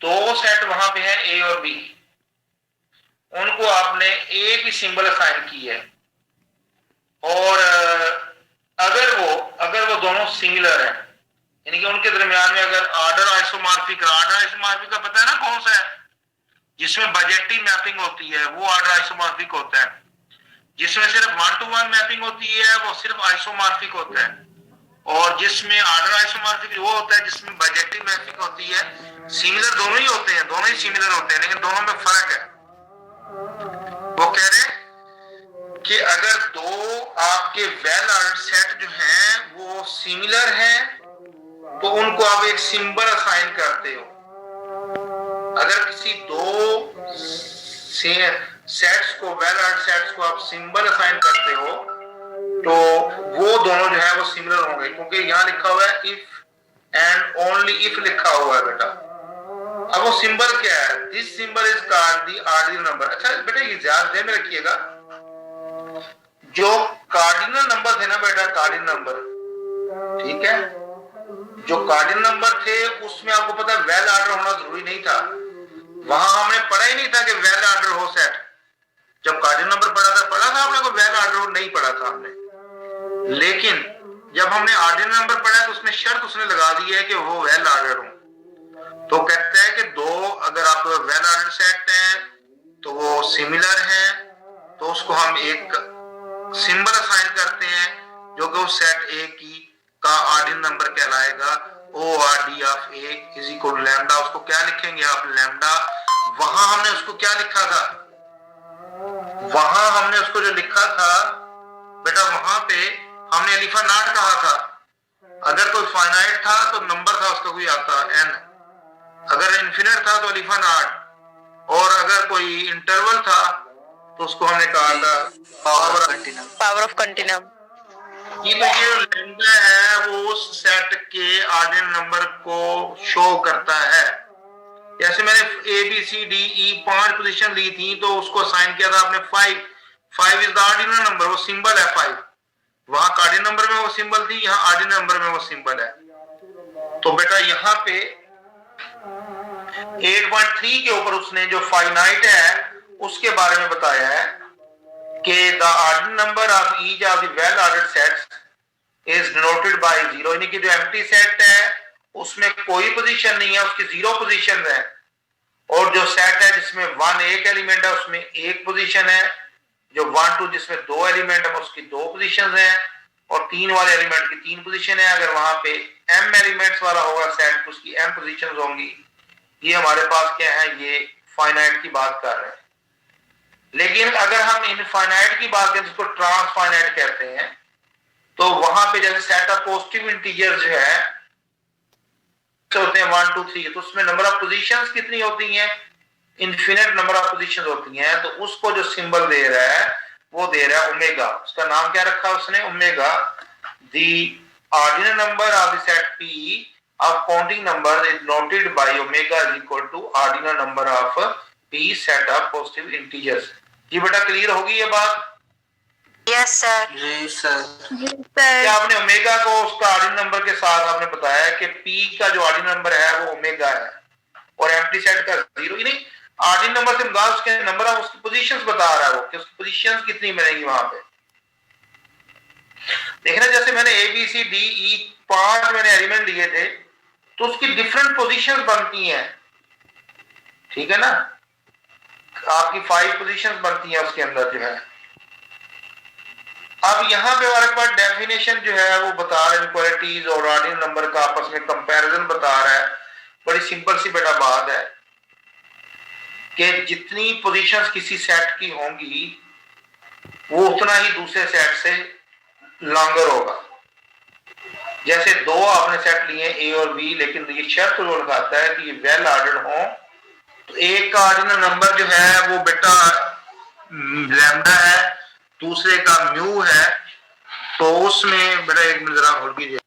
दो सेट वहां पे है A और B, उनको आपने एक ही सिंबल असाइन की है। और अगर वो दोनों सिमिलर हैं, यानी कि उनके दरमियान में अगर ऑर्डर आइसोमॉर्फिक का पता है ना कौन सा है, जिसमें बजेटिव मैपिंग होती है वो ऑर्डर आइसोमॉर्फिक होता है। जिसमें सिर्फ 1-to-1 मैपिंग होती है वो सिर्फ आइसोमॉर्फिक होता है। और जिसमें ऑर्डर आइसोमॉर्फिक वो होता है जिसमें बजेटिव मैपिंग होती है। सिमिलर दोनों ही होते हैं, दोनों ही सिमिलर होते हैं, लेकिन दोनों में फर्क है। वो कह रहे हैं कि अगर दो आपके वेल ऑर्डर्ड सेट जो हैं वो सिमिलर हैं तो उनको आप एक सिंबल असाइन करते हो। अगर किसी दो सेट्स को वेल ऑर्डर्ड सेट्स को आप सिंबल असाइन करते हो तो वो दोनों जो है वो सिमिलर होंगे, क्योंकि यहाँ लिखा हुआ है इफ एंड ओनली इफ लिखा हुआ है बेटा। अब वो सिंबल क्या है? This symbol is called the ordinal number. अच्छा बेटा ये ध्यान में रखिएगा, जो कार्डिनल नंबर थे ना बेटा, कार्डिनल नंबर, ठीक है, जो कार्डिनल नंबर थे उसमें आपको पता है वेल ऑर्डर होना जरूरी नहीं था। वहां हमने पढ़ा ही नहीं था कि वेल ऑर्डर हो सेट। जब कार्डिनल नंबर पढ़ा था आपने को वेल ऑर्डर हो नहीं पढ़ा था हमने। लेकिन जब हमने ऑर्डिनल नंबर पढ़ा तो उसमें शर्त उसने लगा दी है कि वो वेल ऑर्डर हो। तो कहता है कि दो अगर आप वेल ऑर्डर सेट हैं तो वो सिमिलर हैं, तो उसको हम एक सिंबल असाइन करते हैं जो कि उस सेट A की का ऑर्डिनल नंबर कहलाएगा। ORD of A is equal lambda. उसको क्या लिखेंगे आप? लैम्डा। वहां हमने उसको क्या लिखा था? वहां हमने उसको जो लिखा था बेटा, वहां पे हमने अलिफा नॉट कहा था। अगर कोई फाइनाइट था तो नंबर था उसका कोई आता n, अगर इन्फिनिट था तो अलिफा नॉट, और अगर कोई इंटरवल था तो उसको हमने कहा था पावर ऑफ कंटिन्यूम। कि तो ये लैम्डा है वो उस सेट के ऑर्डिनल नंबर को शो करता है। जैसे मैंने A B C D E 5 position ली थी तो उसको असाइन किया था आपने 5 इज द ऑर्डिनल नंबर, वो सिंबल है 5। वहां कार्डिनल नंबर में वो सिंबल थी, यहाँ ऑर्डिनल नंबर में वो सिंबल है। तो बेटा यहाँ पे 8.3 के ऊपर उसने जो फाइनाइट है उसके बारे में बताया है कि the ordinal number of each of the well ordered sets is denoted by 0, यानी कि जो एम्प्टी सेट है उसमें कोई पोजीशन नहीं है, उसकी 0 पोजीशन है। और जो सेट है जिसमें 1 एक एलिमेंट है उसमें एक पोजीशन है, जो 1 2 जिसमें 2 एलिमेंट है उसकी 2 पोजीशन है, और 3 वाले एलिमेंट की 3 पोजीशन है। अगर वहां पे m एलिमेंट्स वाला होगा सेट तो उसकी m पोजीशन होंगी। ये हमारे पास क्या है, ये फाइनाइट की बात कर रहे हैं। लेकिन अगर हम इनफाइनाइट की बात करें जिसको ट्रांसफाइनाइट कहते हैं, तो वहां पे जैसे सेट ऑफ पॉजिटिव इंटीजर जो है होते हैं 1 2 3, तो उसमें नंबर ऑफ पोजीशंस कितनी होती हैं? इनफिनिट नंबर ऑफ पोजीशंस होती हैं। तो उसको जो सिंबल दे रहा है वो दे रहा है ओमेगा। उसका नाम क्या रखा उसने? Omega. The ordinal number of the set P of counting number is noted by omega is equal to ordinal number of P set of positive integers। जी बेटा क्लियर होगी ये बात? Yes sir. जी सर। क्या आपने ओमेगा को उसका ऑर्डिनल नंबर के साथ आपने बताया कि P का जो ऑर्डिनल नंबर है वो ओमेगा है। और एम्प्टी सेट का 0 ही नहीं, ऑर्डिनल नंबर से मुराद उसके नंबर ऑफ उसकी पोजीशंस बता रहा है वो कि उसकी पोजीशंस कितनी बनेगी वहां पे। देखना जैसे मैंने ए बी सी डी ई 5 मैंने एलिमेंट लिए थे तो उसकी डिफरेंट पोजीशंस बनती हैं, ठीक है ना, आपकी 5 पोजीशंस बनती हैं उसके अंदर जो है। अब यहाँ पे हमारे पास डेफिनेशन जो है वो बता रहा है इनक्वालिटीज और ऑर्डिनल नंबर का आपस में कंपैरिजन बता रहा है। बड़ी सिंपल सी बेटा बात है कि जितनी पोजीशंस किसी सेट की होंगी वो उतना ही दूसरे सेट से लॉन्गर होगा। जैसे 2 आपने सेट लिए ए और बी, लेकिन ये शर्त जो लगाता है कि ये वेल ऑर्डर्ड हो, तो एक का ऑर्डिनल नंबर जो है वो बेटा लैम्डा है, दूसरे का म्यू है, तो उसमें बेटा एक मिनट जरा होल्ड कीजिए।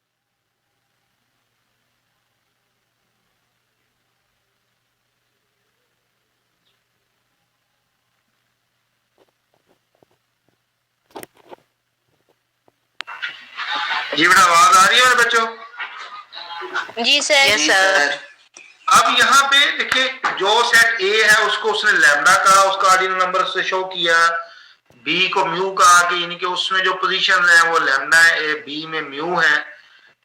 जी बेटा आवाज आ रही है मेरे बच्चों? जी सर। Yes sir. अब यहाँ पे देखिए जो सेट ए है उसको उसने लैम्डा कहा, उसका ऑर्डिनल नंबर से शो किया, बी को म्यू कहा कि यानी कि उसमें जो पोजीशन है वो लैम्डा है, ए बी में म्यू है।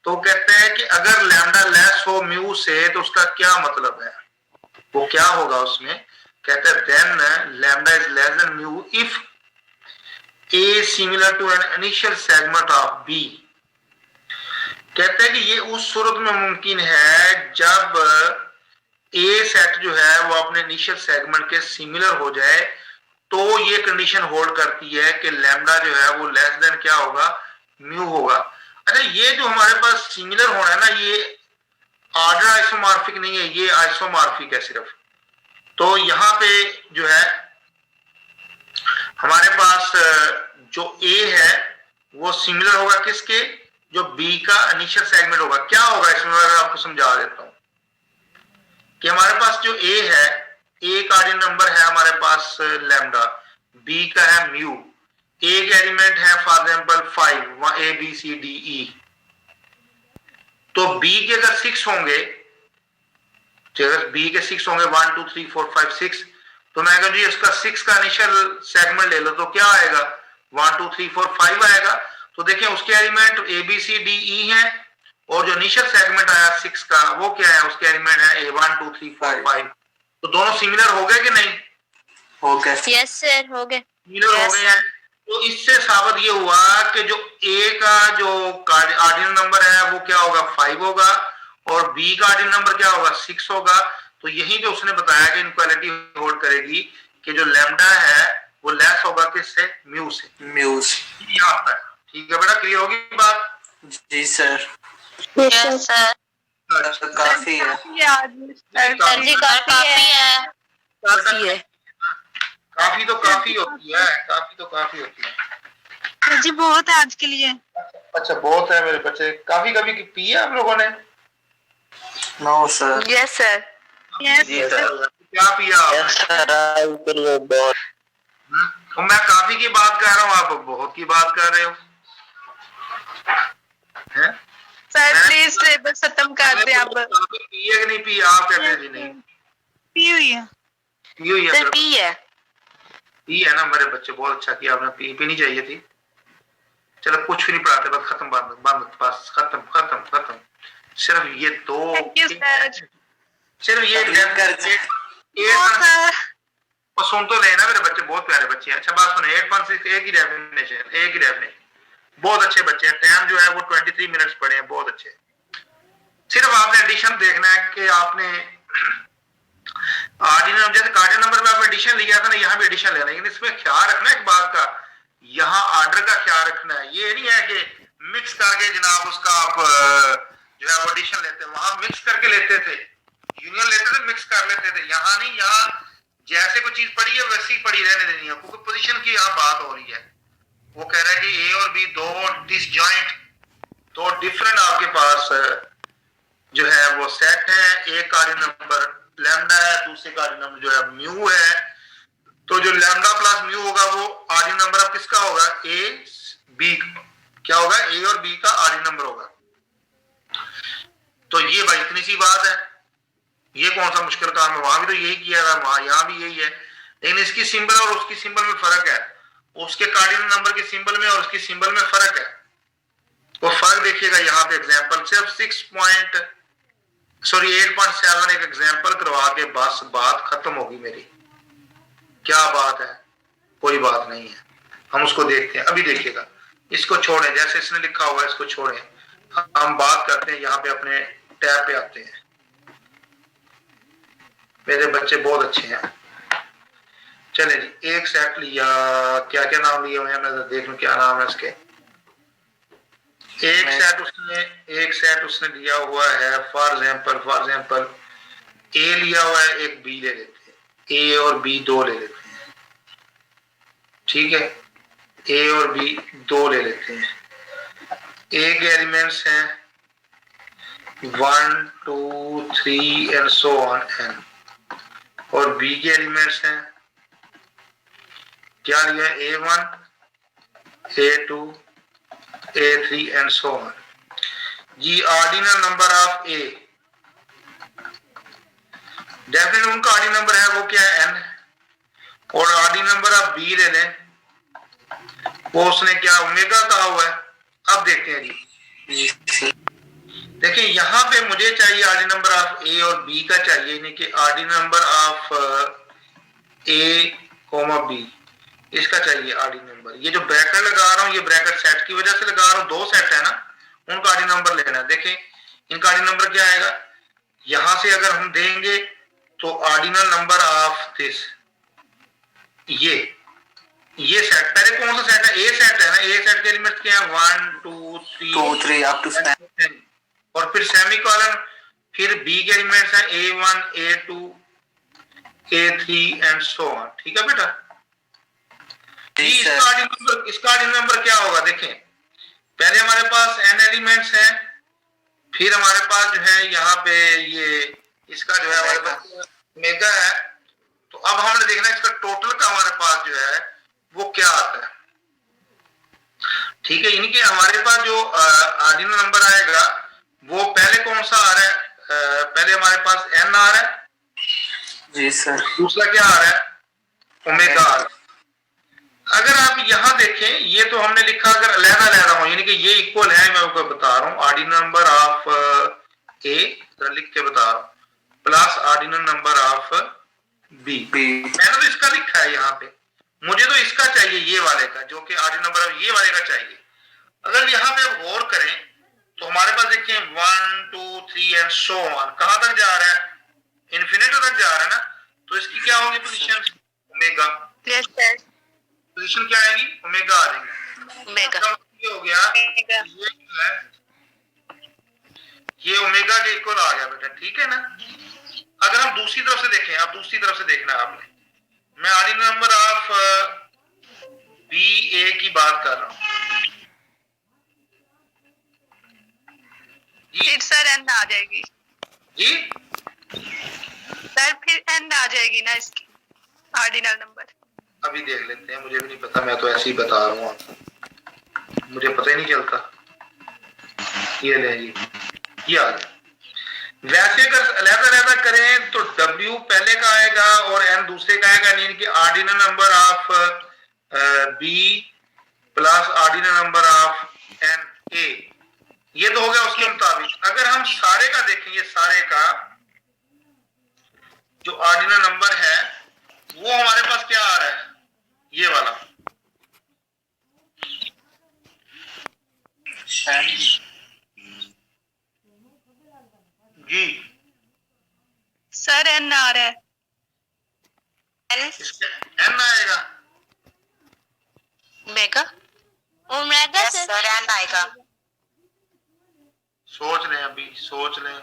तो कहते हैं कि अगर लैम्डा लेस हो म्यू से तो उसका क्या मतलब है, वो क्या होगा उसमें, कहते हैं then lambda is less than mu if A similar to an initial segment of B. कहते हैं कि ये उस सूरत में मुमकिन है जब ए सेट जो है वो अपने इनिशियल सेगमेंट के सिमिलर हो जाए, तो ये कंडीशन होल्ड करती है कि लैम्डा जो है वो लेस देन क्या होगा, म्यू होगा। अच्छा ये जो हमारे पास सिमिलर होना है ना, ये ऑर्डर आइसोमॉर्फिक नहीं है, ये आइसोमॉर्फिक है सिर्फ। तो यहाँ पे जो है हमारे पास जो ए है वो सिमिलर होगा किसके, जो बी का इनिशियल सेगमेंट होगा। क्या होगा इसमें मैं आपको समझा देता हूं कि हमारे पास जो ए है, ए का ऑर्डिनल नंबर है हमारे पास लैम्डा, बी का है म्यू, ए के एलिमेंट है for example 5 A B C D E. तो बी के अगर 6 होंगे, अगर बी के 6 होंगे 1 2 3 4 5 6, तो मैं कहूँ जी उसका 6 का इनिशियल सेगमेंट ले लो तो क्या आएगा, 1 2 3 4 5 आएगा। तो देखिए उसके element A B C D E है और जो इनिशियल सेगमेंट आया 6 का वो क्या है, उसके एलिमेंट है ए 1 2 3 4 5। तो दोनों सिमिलर हो गए कि नहीं? हो गए। यस सर हो गए। सिमिलर हो गए हैं। तो इससे साबित ये हुआ कि जो ए का जो ऑर्डिनल नंबर है वो क्या होगा, 5 होगा, और बी का ऑर्डिनल नंबर क्या होगा, 6 होगा। तो यही जो उसने बताया कि इनक्वालिटी होल्ड करेगी कि जो लैम्डा है वो लेस होगा किससे, म्यू से। म्यू से। यहाँ पर ठीक है बेटा, क्लियर होगी बात? जी सर। Yes sir. काफी है। सर जी काफी है। काफी है काफी तो काफी होती है, काफी तो काफी होती है। सर जी, बहुत है आज के लिए। अच्छा बहुत है मेरे बच्चे। काफी कभी पी है आप लोगों ने? No sir. Yes sir. Yes जी सर। क्या पिया आपने? यस सर आज के लिए बहुत। तो मैं काफी की बात कर रहा हूँ, आप बहुत की बात कर रहे हो हैं? सर प्लीज सिलेबस खत्म कर दे आप। काफी पी है कि नहीं पी? आप कहते हैं जी नहीं पी हुई है। पी हुई है। सर पी है। पी है ना मेरे बच्चे, बहुत अच्छा किया आपने, पीनी चाहिए थी। चलो कुछ भी नहीं पढ़ाते, बस खत्म, बंद बंद, बस खत्म खत्म खत्म। सिर्फ ये दो, सिर्फ ये और सुन तो लेना मेरे बच्चे, बहुत प्यारे बच्चे हैं। अच्छा बात सुने, 8.6 एक ही डेफिनेशन, बहुत अच्छे बच्चे हैं। टाइम जो है वो 23 मिनट्स पड़े हैं, बहुत अच्छे। सिर्फ आपने एडिशन देखना है कि आपने ऑर्डिनल जैसे कार्डिनल नंबर में आपने एडिशन लिया था ना, यहाँ भी एडिशन लेना है, लेकिन इसमें ख्याल रखना है एक बात का, यहाँ ऑर्डर का ख्याल रखना है। ये नहीं है कि मिक्स करके जनाब उसका आप जो है एडिशन लेते, वहां मिक्स करके लेते थे, यूनियन लेते थे, मिक्स कर लेते थे। यहाँ नहीं, यहाँ जैसे कोई चीज पड़ी है वैसी पड़ी रहने देनी है, क्योंकि पोजीशन की यहाँ बात हो रही है। वो कह रहा है कि ए और बी दो डिसजॉइंट, दो डिफरेंट आपके पास जो है वो सेट है। एक ऑर्डिनल नंबर लैम्डा है, दूसरे का ऑर्डिनल नंबर जो है म्यू है। तो जो लैम्डा प्लस म्यू होगा वो ऑर्डिनल नंबर अब किसका होगा, ए बी, क्या होगा, ए और बी का ऑर्डिनल नंबर होगा। तो ये भाई इतनी सी बात है। ये कौन सा मुश्किल काम है, वहां भी तो यही किया था, वहां यहाँ भी यही है, लेकिन इसकी सिंबल और उसकी सिंबल में फर्क है, उसके कार्डिनल नंबर के सिंबल में और उसकी सिंबल में फर्क है। वो फर्क देखिएगा यहाँ पे एग्जाम्पल सिर्फ 8.7 एक एग्जाम्पल करवा के बस बात खत्म होगी मेरी। क्या बात है, कोई बात नहीं है, हम उसको देखते हैं। अभी देखिएगा, इसको छोड़ें, जैसे इसने लिखा हुआ है इसको छोड़ें, हम बात करते हैं यहाँ पे, अपने टैब पे आते हैं। मेरे बच्चे बहुत अच्छे हैं। चले जी, एक सेट लिया, क्या क्या नाम लिया हुए हैं, मैं देख लूं क्या नाम है उसके। एक सेट उसने लिया हुआ है, फॉर एग्जाम्पल ए लिया हुआ है, एक बी ले लेते हैं, ए और बी दो ले लेते हैं, ठीक है, ए और बी दो ले लेते हैं। ए के एलिमेंट्स हैं 1 2 3 एंड सो ऑन एन, और बी के एलिमेंट्स हैं, क्या लिया, A1 A2 A3 and so on. जी ordinal number of A, definitely उनका ऑर्डिनल नंबर है, वो क्या है, n, और ऑर्डिनल नंबर ऑफ बी ले लें, वो उसने क्या ओमेगा कहा हुआ है। अब देखते हैं जी, देखिए यहाँ पे मुझे चाहिए ऑर्डिनल नंबर ऑफ ए और बी का चाहिए, यानी कि ordinal number of A comma B, इसका चाहिए ऑर्डिनल नंबर। ये जो ब्रैकेट लगा रहा हूँ, ये ब्रैकेट सेट की वजह से लगा रहा हूँ, दो सेट है ना, उनका ऑर्डिनल नंबर लेना है। देखें इनका ऑर्डिनल नंबर क्या आएगा, यहां से अगर हम देंगे तो ऑर्डिनल नंबर ऑफ दिस, ये सेट, पहले कौन सा सेट है, ए सेट है ना, ए सेट के एलिमेंट्स क्या है 1 2 3 अप टू 10, और फिर सेमीकोलन, फिर बी के एलिमेंट्स हैं A1 A2 A3 and so on. ठीक है बेटा, इसका ऑर्डिनल नंबर क्या होगा, देखें पहले हमारे पास n एलिमेंट्स हैं, फिर हमारे पास जो है यहाँ पे ये इसका जो है हमारे पास मेगा है, तो अब हमने देखना है इसका टोटल का हमारे पास जो है वो क्या आता है। ठीक है, यानी कि हमारे पास जो ऑर्डिनल नंबर आएगा वो पहले कौन सा आ रहा है, पहले हमारे पास n आ रहा है जी सर, दूसरा क्या आ रहा है, ओमेगा आ रहा है। अगर आप यहां देखें, ये तो हमने लिखा अगर अलहदा अलहदा हो, यानी कि ये इक्वल है, मैं आपको बता रहा हूँ ऑर्डिनल नंबर ऑफ ए लिख के बता रहा हूँ, plus ordinal number of B. मैंने तो इसका लिखा है यहाँ पे, मुझे तो इसका चाहिए, ये वाले का, जो कि ऑर्डिनल नंबर ऑफ ये वाले का चाहिए। अगर यहाँ पे आप गौर करें तो हमारे पास देखिए 1 2 3 एंड सो ऑन, कहां तक जा रहा है, इन्फिनिटी तक जा रहा है ना, तो इसकी क्या होगी पोजीशन, ओमेगा। पोजीशन क्या आएगी, ओमेगा आ जाएगी। ओमेगा ये हो गया, ये ओमेगा के इक्वल आ गया बेटा, ठीक है ना। अगर हम दूसरी तरफ से देखें, आप दूसरी तरफ से देखना आपने, मैं ऑर्डिनल नंबर ऑफ बी ए की बात कर रहा हूं फिर सर एन आ जाएगी जी, सर, फिर एन आ जाएगी ना इसकी ऑर्डिनल नंबर। अभी देख लेते हैं, मुझे भी नहीं पता, मैं तो ऐसे ही बता रहा हूँ आपको, मुझे पता ही नहीं चलता। ये ले जी, ये आ गया। वैसे अगर अलग-अलग करें तो W पहले का आएगा और N दूसरे का आएगा, यानी कि ordinal number of B plus ordinal number of N A, ये तो हो गया उसके मुताबिक। अगर हम सारे का देखेंगे, सारे का जो ऑर्डिनल नंबर है वो हमारे पास क्या आ रहा है, ये वाला जी, सर एन आ रहा है, इसके n आएगा, ओमेगा ओमेगा सर एन आएगा। सोच लें, अभी सोच लें।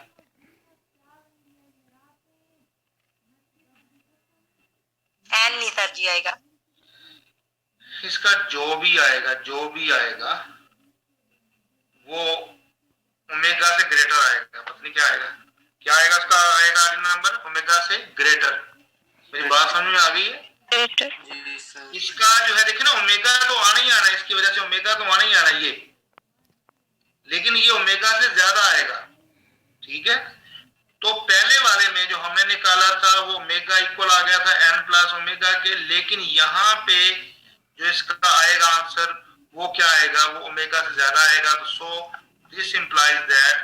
एन नहीं सर जी आएगा। इसका जो भी आएगा वो ओमेगा से ग्रेटर आएगा, पता नहीं क्या आएगा, क्या आएगा उसका, आएगा ऑर्डिनल नंबर ओमेगा से ग्रेटर। मेरी बात समझ में आ गई है? इसका जो है देखिए ना, ओमेगा तो आना ही आना है, इसकी वजह से ओमेगा तो आना ही आना ये, लेकिन ये ओमेगा से ज्यादा आएगा। ठीक है, तो पहले वाले में जो हमने निकाला था वो ओमेगा इक्वल आ गया था n प्लस ओमेगा के, लेकिन यहाँ पे जो इसका आएगा आंसर वो क्या आएगा, वो ओमेगा से ज्यादा आएगा। तो so this implies that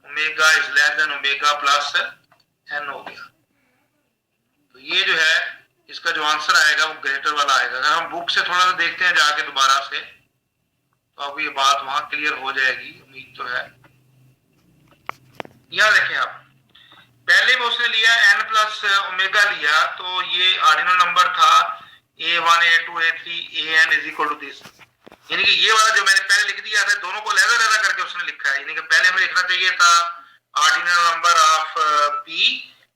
omega is less than omega plus n हो गया। तो ये जो है इसका जो आंसर आएगा वो ग्रेटर वाला आएगा। अगर हम बुक से थोड़ा सा देखते हैं जाके दोबारा से, तो आपको ये बात वहां क्लियर हो जाएगी, उम्मीद तो है। यहाँ देखें आप, पहले में उसने लिया n प्लस ओमेगा लिया, तो ये ऑर्डिनल नंबर था a1 a2 a3 an is equal to this, यानी कि ये वाला जो मैंने पहले लिख दिया था, दोनों को लहदा लहदा करके उसने लिखा है। यानी कि पहले हमें लिखना चाहिए था ऑर्डिनल नंबर ऑफ p,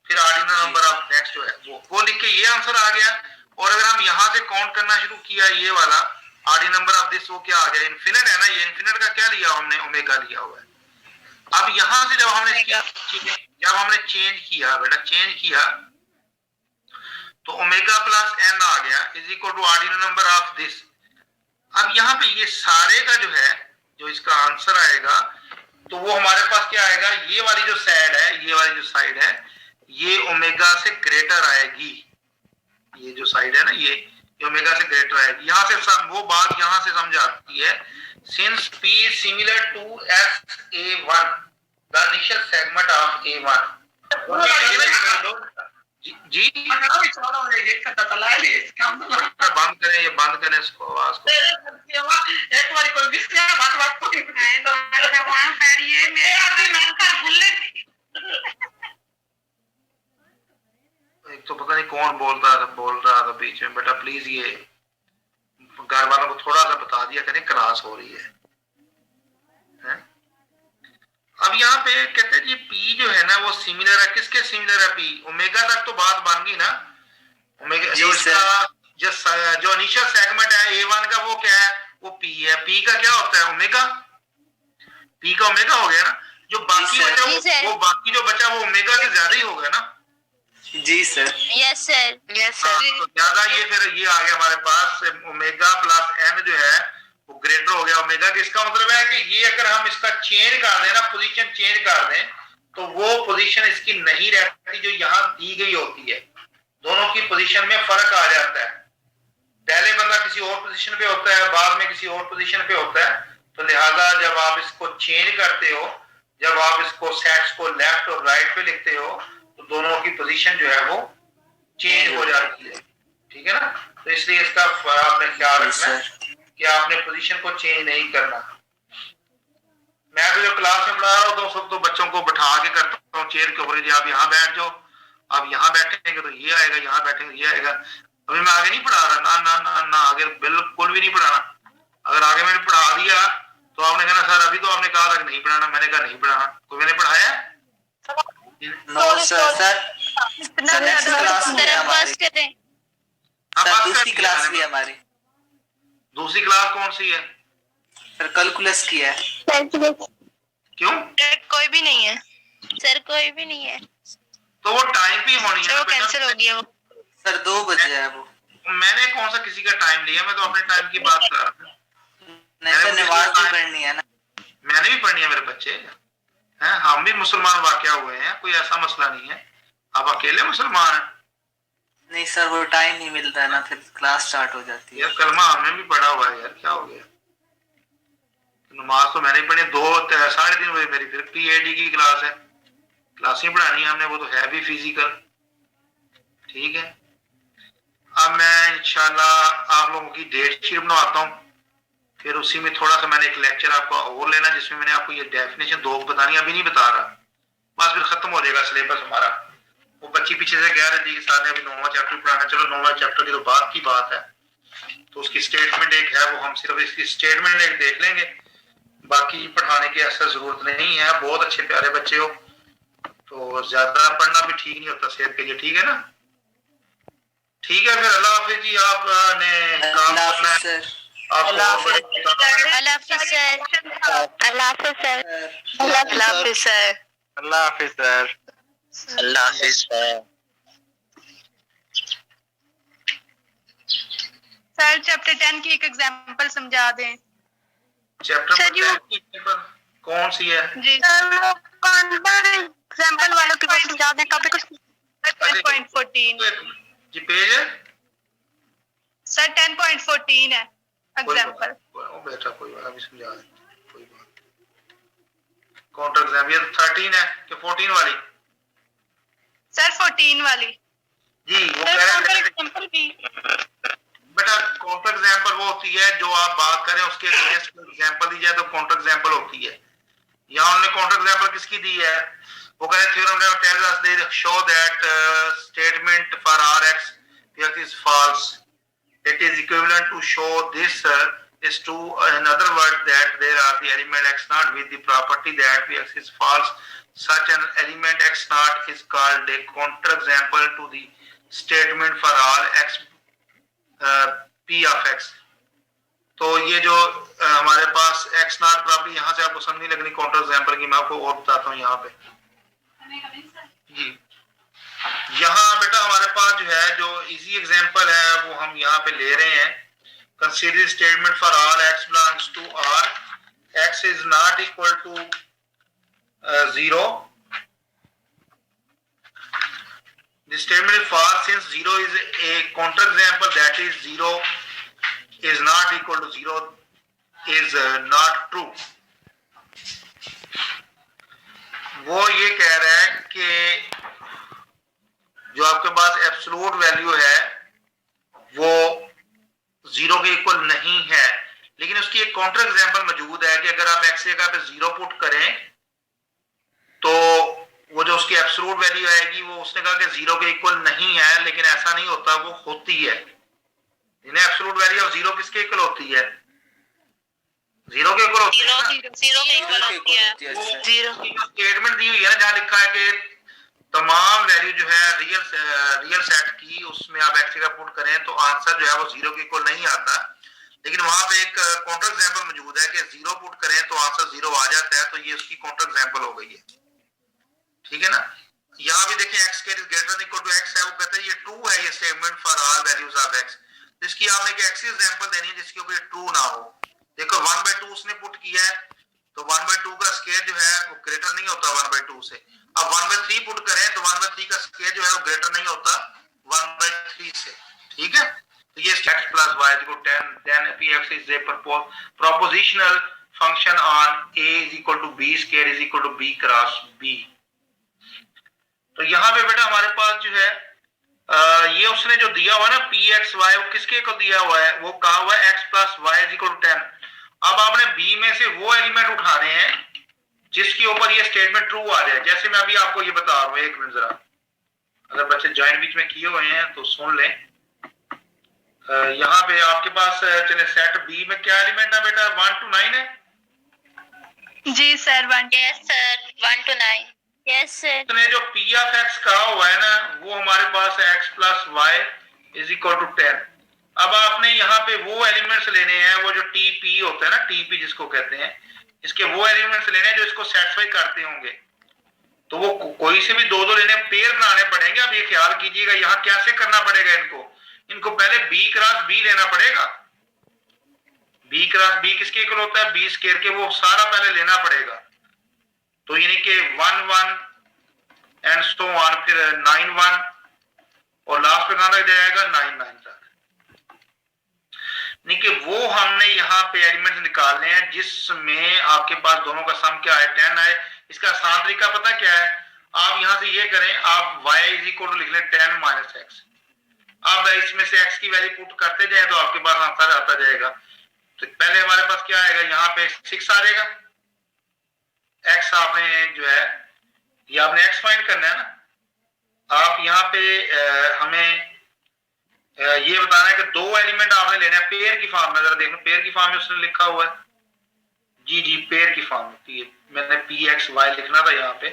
फिर ऑर्डिनल नंबर ऑफ नेक्स्ट जो है वो लिख के ये आंसर आ गया। और अगर हम यहाँ से काउंट करना शुरू किया, ये वाला ऑर्डिनल नंबर ऑफ दिस वो क्या आ गया, इन्फिनिट है ना, ये इन्फिनिट का क्या लिया हमने, ओमेगा लिया हुआ है। अब यहाँ से जब हमने चेंज किया बेटा, चेंज किया तो ओमेगा प्लस n आ गया is equal to ordinal number of this. अब यहाँ पे ये सारे का जो है, जो इसका आंसर आएगा, तो वो हमारे पास क्या आएगा, ये वाली जो साइड है, ये वाली जो साइड है, ये ओमेगा से ग्रेटर आएगी। ये जो साइड है ना, ये ओमेगा से ग्रेटर आएगी। यहाँ से वो बात यहाँ से समझ आती है, since p similar to SA1 the initial segment of A1 जी बंद करें, ये बंद करें इसको, आवाज को। एक बार कोई बिस्किया बात को नहीं तो वहां बैठिए, मेरे आदमी मैं कर बुल्ले। एक तो पता नहीं कौन बोल रहा था बीच में, बेटा प्लीज ये घर वालों को थोड़ा सा बता दिया करें, क्लास हो रही है। अब यहाँ पे कहते हैं जी p जो है ना वो सिमिलर है, किसके सिमिलर है p, ओमेगा तक तो बात बन गई ना। ओमेगा जो इसका जो इनिशियल सेगमेंट है A1 का वो क्या है, वो p है। p का क्या होता है, ओमेगा, p का ओमेगा हो गया ना। जो बाकी बचा वो बाकी जो बचा वो ओमेगा से ज्यादा ही होगा ना। जी sir. Yes sir, yes sir. तो ज्यादा ये फिर ये आ गया हमारे पास ओमेगा प्लस n जो है वो ग्रेटर हो गया ओमेगा के। इसका मतलब है कि ये अगर हम इसका चेंज कर दें ना, पोजीशन चेंज कर दें, तो वो पोजीशन इसकी नहीं रहती जो यहाँ दी गई होती है। दोनों की पोजीशन में फर्क आ जाता है। पहले बंदा किसी और पोजीशन पे होता है, बाद में किसी और पोजीशन पे होता है। तो लिहाजा जब आप इसको चेंज करते हो, जब आप इसको सेट्स को लेफ्ट और राइट पे लिखते हो, तो दोनों की पोजीशन जो है वो चेंज हो जाती है। ठीक है ना। तो इसलिए इसका आपने ख्याल रखना है कि आपने पोजीशन को चेंज नहीं करना। मैं तो जो क्लास में पढ़ा रहा होता हूँ सब तो बच्चों को बैठा के करता हूँ चेयर के ऊपर, जी आप यहाँ बैठ जाओ, आप यहाँ बैठेंगे तो ये आएगा, यहाँ बैठेंगे ये आएगा। अभी मैं आगे नहीं पढ़ा रहा, ना ना ना ना आगे बिल्कुल भी नहीं पढ़ाना। अगर आगे मैंने पढ़ा दिया तो आपने कहना सर अभी तो आपने कहा था कि नहीं पढ़ाना, मैंने कहा नहीं पढ़ाना। कोई मैंने पढ़ाया? No sir. सर दूसरी क्लास भी हमारी। दूसरी क्लास कौन सी है सर? कैलकुलस की है। क्यों? कोई भी नहीं है सर, कोई भी नहीं है। तो वो टाइम पे होनी है। वो कैंसिल हो गया वो सर 2 बजे है वो। मैंने कौन सा किसी का टाइम लिया, मैं तो अपने टाइम की बात कर रहा हूँ। नहीं सर नमाज भी पढ़नी है ना। मैंने भी पढ़नी है, मेरे बच्चे हैं, हम भी मुसलमान वाकया हुए हैं, कोई ऐसा मसला नहीं है। आप अकेले मुसलमान हैं? नहीं सर वो टाइम नहीं मिलता है ना, फिर क्लास स्टार्ट हो जाती है। यार कलमा हमने भी पढ़ा हुआ है यार, क्या हो गया। नमाज तो मैंने पढ़ी 2-3:30 बजे मेरी फिर PAD की क्लास है, क्लासें पढ़ानी है हमने, वो तो है भी फिजिकल। ठीक है। अब मैं इंशाल्लाह आप लोगों की डेट शीट बनवाता हूँ, फिर उसी में थोड़ा सा मैंने एक लेक्चर आपको और लेना जिसमें मैंने आपको ये डेफिनेशन 2 बतानी, अभी नहीं बता रहा, बस फिर खत्म हो जाएगा सिलेबस हमारा। वो बच्ची पीछे से कह रही थी कि साथ अभी 9वां चैप्टर पढ़ाना। चलो 9वां चैप्टर की तो बात की बात है, तो उसकी स्टेटमेंट एक है, वो हम सिर्फ इसकी स्टेटमेंट एक देख लेंगे, बाकी पढ़ाने की ऐसा जरूरत नहीं है। बहुत अच्छे प्यारे बच्चे हो, तो ज्यादा पढ़ना भी ठीक नहीं होता सेहत के लिए। ठीक है ना। ठीक है फिर अल्लाह हाफिज जी। आपने काम करना है। अल्लाह हाफिज सर। अल्लाह हाफिज सर। अल्लाह हाफिज सर। अल्लाह हाफिज सर। अल्लाह हाफिज सर। सर चैप्टर 10 की एक एग्जांपल समझा दें। चैप्टर कौन सी है जी सर? एग्जांपल वालों की बात समझा दें। टॉपिक 10.14 जी पेज है सर 10.14 है एग्जांपल। ओ बेटा कोई बात, अभी समझा दे, कोई बात। काउंटर एग्जाम ये 13 है कि 14 वाली? सर 14 वाली। जी वो सर कह रहे काउंटर हैं एग्जांपल भी। बेटा काउंटर एग्जांपल वो होती है जो आप बात करें उसके अगेंस्ट एग्जांपल दी जाए तो काउंटर एग्जांपल होती है। यहाँ उन्होंने काउंटर एग्जांपल किसकी दी है? वो कह रहे हैं theorem tells us they show that statement for R X is false, it is equivalent to show this is true, in other words that there are the element x naught with the property that x is false. Such an element x naught is called a counter example to the statement for all x p of x. तो ये जो हमारे पास x naught प्रॉपर्टी यहाँ से आपको समझ नहीं लगनी काउंटर एग्जांपल की, मैं आपको और बताता हूँ यहाँ पे। जी यहाँ बेटा हमारे पास जो है जो इजी एग्जांपल है वो हम यहाँ पे ले रहे हैं। Consider statement for all x belongs to r, x is not equal to 0। The statement is false since 0 is a counter example, that is 0 is not equal to 0 is not true। वो ये कह रहा है कि जो आपके पास एब्सोल्यूट वैल्यू है वो 0 के इक्वल नहीं है, लेकिन उसकी एक काउंटर एग्जांपल मौजूद है कि अगर आप x जगह पे 0 पुट करें तो वो जो उसकी एब्सोल्यूट वैल्यू आएगी वो उसने कहा कि 0 के इक्वल नहीं है, लेकिन ऐसा नहीं होता, वो होती है। इन्हें एब्सोल्यूट वैल्यू ऑफ 0 किसके इक्वल होती है? 0 के इक्वल होती है ना? 0 के इक्वल होती है। जीरो स्टेटमेंट दी हुई है ना जहाँ लिखा है कि तमाम वैल्यू जो है रियल सेट की उसमें आप x का पुट करें तो आंसर जो है वो 0 के इक्वल नहीं आता, लेकिन वहां पे एक काउंटर एग्जांपल मौजूद है कि 0 पुट करें तो आंसर 0 आ जाता है, तो ये उसकी काउंटर एग्जांपल हो गई है। ठीक है ना? यहाँ भी देखें x के ग्रेटर इक्वल टू x है, वो कहते हैं ये ट्रू है, ये statement for all values of x। जिसकी आपने एक x एग्जांपल देनी है जिसके ऊपर ट्रू ना हो। देखो 1/2 उसने पुट किया है तो 1/2 का स्क्वायर जो है वो ग्रेटर नहीं होता 1/2 से। अब 1/3 पुट करें तो 1/3 का स्क्वायर जो है वो ग्रेटर नहीं होता 1/3 से। ठीक है? तो ये x plus y is equal to 10, then px is a propositional function on a is equal to b square is equal to b cross b। तो यहाँ पे बेटा हमारे पास जो है ये उसने जो दिया हुआ है ना pxy वो किसके इक्वल दिया हुआ है? वो कहा हुआ है x plus y is equal to 10। अब आपने b में से वो एलिमेंट उठाने हैं जिसके ऊपर ये स्टेटमेंट ट्रू आ जाए। जैसे मैं अभी आपको ये बता रहा हूँ, एक मिनट जरा, अगर बच्चे ज्वाइन बीच में किए हुए हैं तो सुन लें। यहाँ पे आपके पास चले सेट बी में क्या एलिमेंट है बेटा? 1 to 9 है। जी sir 1 yes sir 1 to 9 yes sir. तो जो p of x कहा हुआ है ना वो हमारे पास है x plus y is equal to 10। अब आपने यहाँ पे वो एलिमेंट्स लेने हैं, वो जो TP होता है ना, TP जिसको कहते हैं, इसके वो एलिमेंट्स लेने हैं जो इसको सेटिस्फाई करते होंगे। तो वो कोई से भी दो लेने, पेयर बनाने पड़ेंगे। अब ये ख्याल कीजिएगा यहाँ कैसे करना पड़ेगा इनको पहले b क्रॉस b लेना पड़ेगा। b क्रॉस b किसके इक्वल होता है? b स्क्वायर के, वो सारा पहले लेना पड़ेगा। तो यानी कि 1 1 एंड सो ऑन, फिर 9 1 और लास्ट पे कहां तक जाएगा? 9 9 तक। यानी कि वो हमने यहाँ पे एलिमेंट्स निकालने हैं जिसमें आपके पास दोनों का सम क्या है? 10 है। इसका आसान तरीका पता क्या है? आप यहां से ये करें, आप y इज इक्वल टू लिख लें 10 माइनस एक्स। अब इसमें से x की वैल्यू पुट करते जाए तो आपके पास आंसर आता जाएगा। तो पहले हमारे पास क्या आएगा? यहाँ पे 6 आ जाएगा। x आपने जो है ये आपने x फाइंड करना है ना। आप यहाँ पे हमें ये बताना है कि दो एलिमेंट आपने लेना है पेयर की फॉर्म में। जरा देखो पेयर की फॉर्म में उसने लिखा हुआ है। जी पेयर की फॉर्म में मैंने pxy लिखना था यहाँ पे।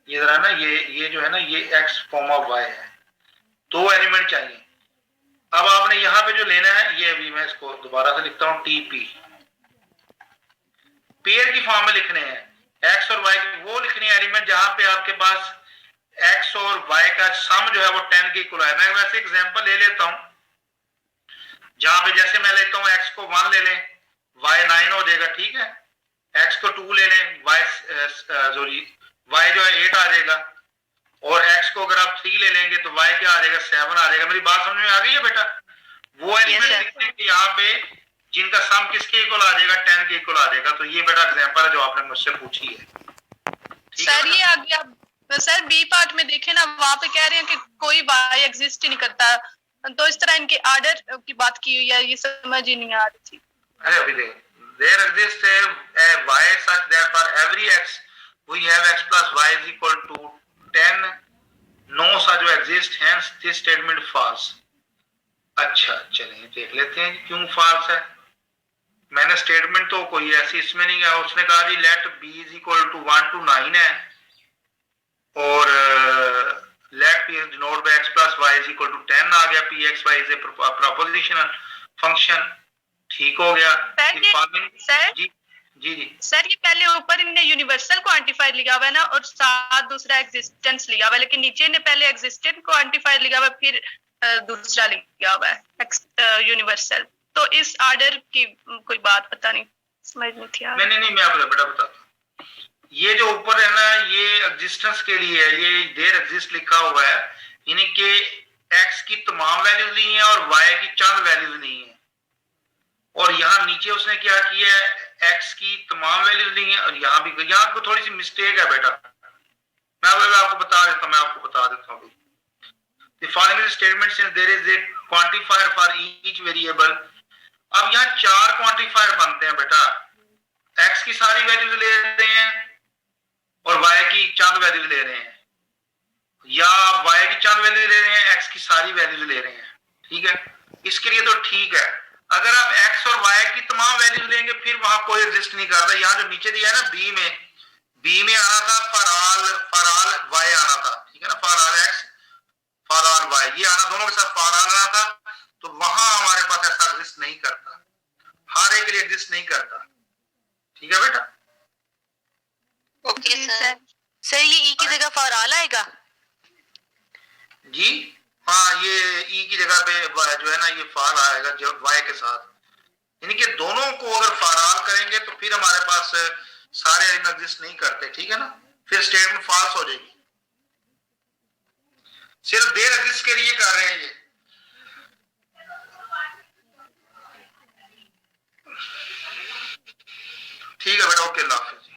ये जरा ना ये जो है ना ये x, y है, दो एलिमेंट चाहिए। अब आपने यहाँ पे जो लेना है ये अभी मैं इसको दोबारा से लिखता हूँ TP। पेयर की फॉर्म में लिखने हैं x और y की वो लिखने हैं एलिमेंट जहां पे आपके पास x और y का सम जो है वो 10 के इक्वल है। मैं वैसे एग्जांपल ले लेता हूं जहां पे जैसे मैं लेता हूं x को 1 ले लें, y 9 हो जाएगा। ठीक है? x को 2 ले लें, y जो है 8 आ जाएगा। और x को अगर आप 3 ले लेंगे तो y क्या आ जाएगा, 7 आ जाएगा। मेरी बात समझ में आ गई है बेटा? वो एलिमेंट sir. लिखते हैं कि यहाँ पे जिनका सम किसके इक्वल आ जाएगा, 10 के इक्वल आ जाएगा। तो ये बेटा एग्जांपल है जो आपने मुझसे पूछी है। ठीक है सर बेटा? ये आगे आप सर बी पार्ट में देखे ना, वहां पे कह रहे हैं कि कोई वाई एग्जिस्ट ही नहीं करता, तो इस तरह इनके आर्डर की बात की हुई है, ये समझ ही नहीं आ रही थी। अरे अभी देख, there exists a y such that for every x we have x plus y is equal to 10, no such exist, hence this statement false। अच्छा चलिए देख लेते हैं क्यों false है। मैंने स्टेटमेंट तो कोई ऐसी इसमें नहीं है। उसने कहा जी late b is equal to 1 to 9 है और let p is denoted by x plus y is equal to 10 आ गया। p x y is a propositional function। ठीक हो गया। सर जी जी जी सर ये पहले ऊपर इनने यूनिवर्सल क्वांटिफायर लिखा हुआ है ना, और साथ दूसरा एग्जिस्टेंस लिखा हुआ है, लेकिन नीचे ने पहले एग्जिस्टेंट क्वांटिफायर लिखा हुआ है, फिर दूसरा लिखा हुआ है यूनिवर्सल। तो इस आर्डर की कोई बात पता नहीं समझ नहीं थी यार। नहीं मैं आपको बेटा बताता हूँ। ये जो ऊपर है ना, ये एग्जिस्टेंस के लिए है। ये देयर एग्जिस्ट लिखा हुआ है, यानी कि x की तमाम वैल्यूज ली हैं और y की चंद वैल्यूज ली हैं। और यहाँ नीचे उसने क्या किया है, x की तमाम वैल्यूज ली हैं और यहाँ भी, यहाँ को थोड़ी सी मिस्टेक है बेटा। मैं आपको बता देता हूँ। The following statement since there is a quantifier for each variable। अब यहाँ 4 क्वांटिफायर बनते हैं बेटा। x की सारी वैल्यूज ले रहे हैं और y की चंद वैल्यूज ले रहे हैं, या y की चंद वैल्यूज ले रहे हैं, x की सारी वैल्यूज ले रहे हैं। ठीक है, इसके लिए तो ठीक है। अगर आप x और y की तमाम वैल्यूज लेंगे फिर वहां कोई एग्जिस्ट नहीं करता। यहाँ जो नीचे दिया है ना b में आना था फॉर ऑल y आना था। ठीक है ना, for all x for all y, ये आना दोनों के साथ फॉर ऑल आना था। तो वहां हमारे पास ऐसा एग्जिस्ट नहीं करता, हर एक के लिए एग्जिस्ट नहीं करता। ठीक है बेटा? Okay sir. सर ये ई की जगह फॉर ऑल आएगा? जी हाँ, ये ई की जगह पे जो है ना ये फॉर आएगा जो y के साथ। यानी कि दोनों को अगर फॉर ऑल करेंगे तो फिर हमारे पास सारे एग्जिस्ट नहीं करते। ठीक है ना, फिर स्टेटमेंट फॉल्स हो जाएगी। सिर्फ देयर एग्जिस्ट के लिए कर रहे हैं ये। ठीक है बेटा, ओके, अल्लाह हाफिज।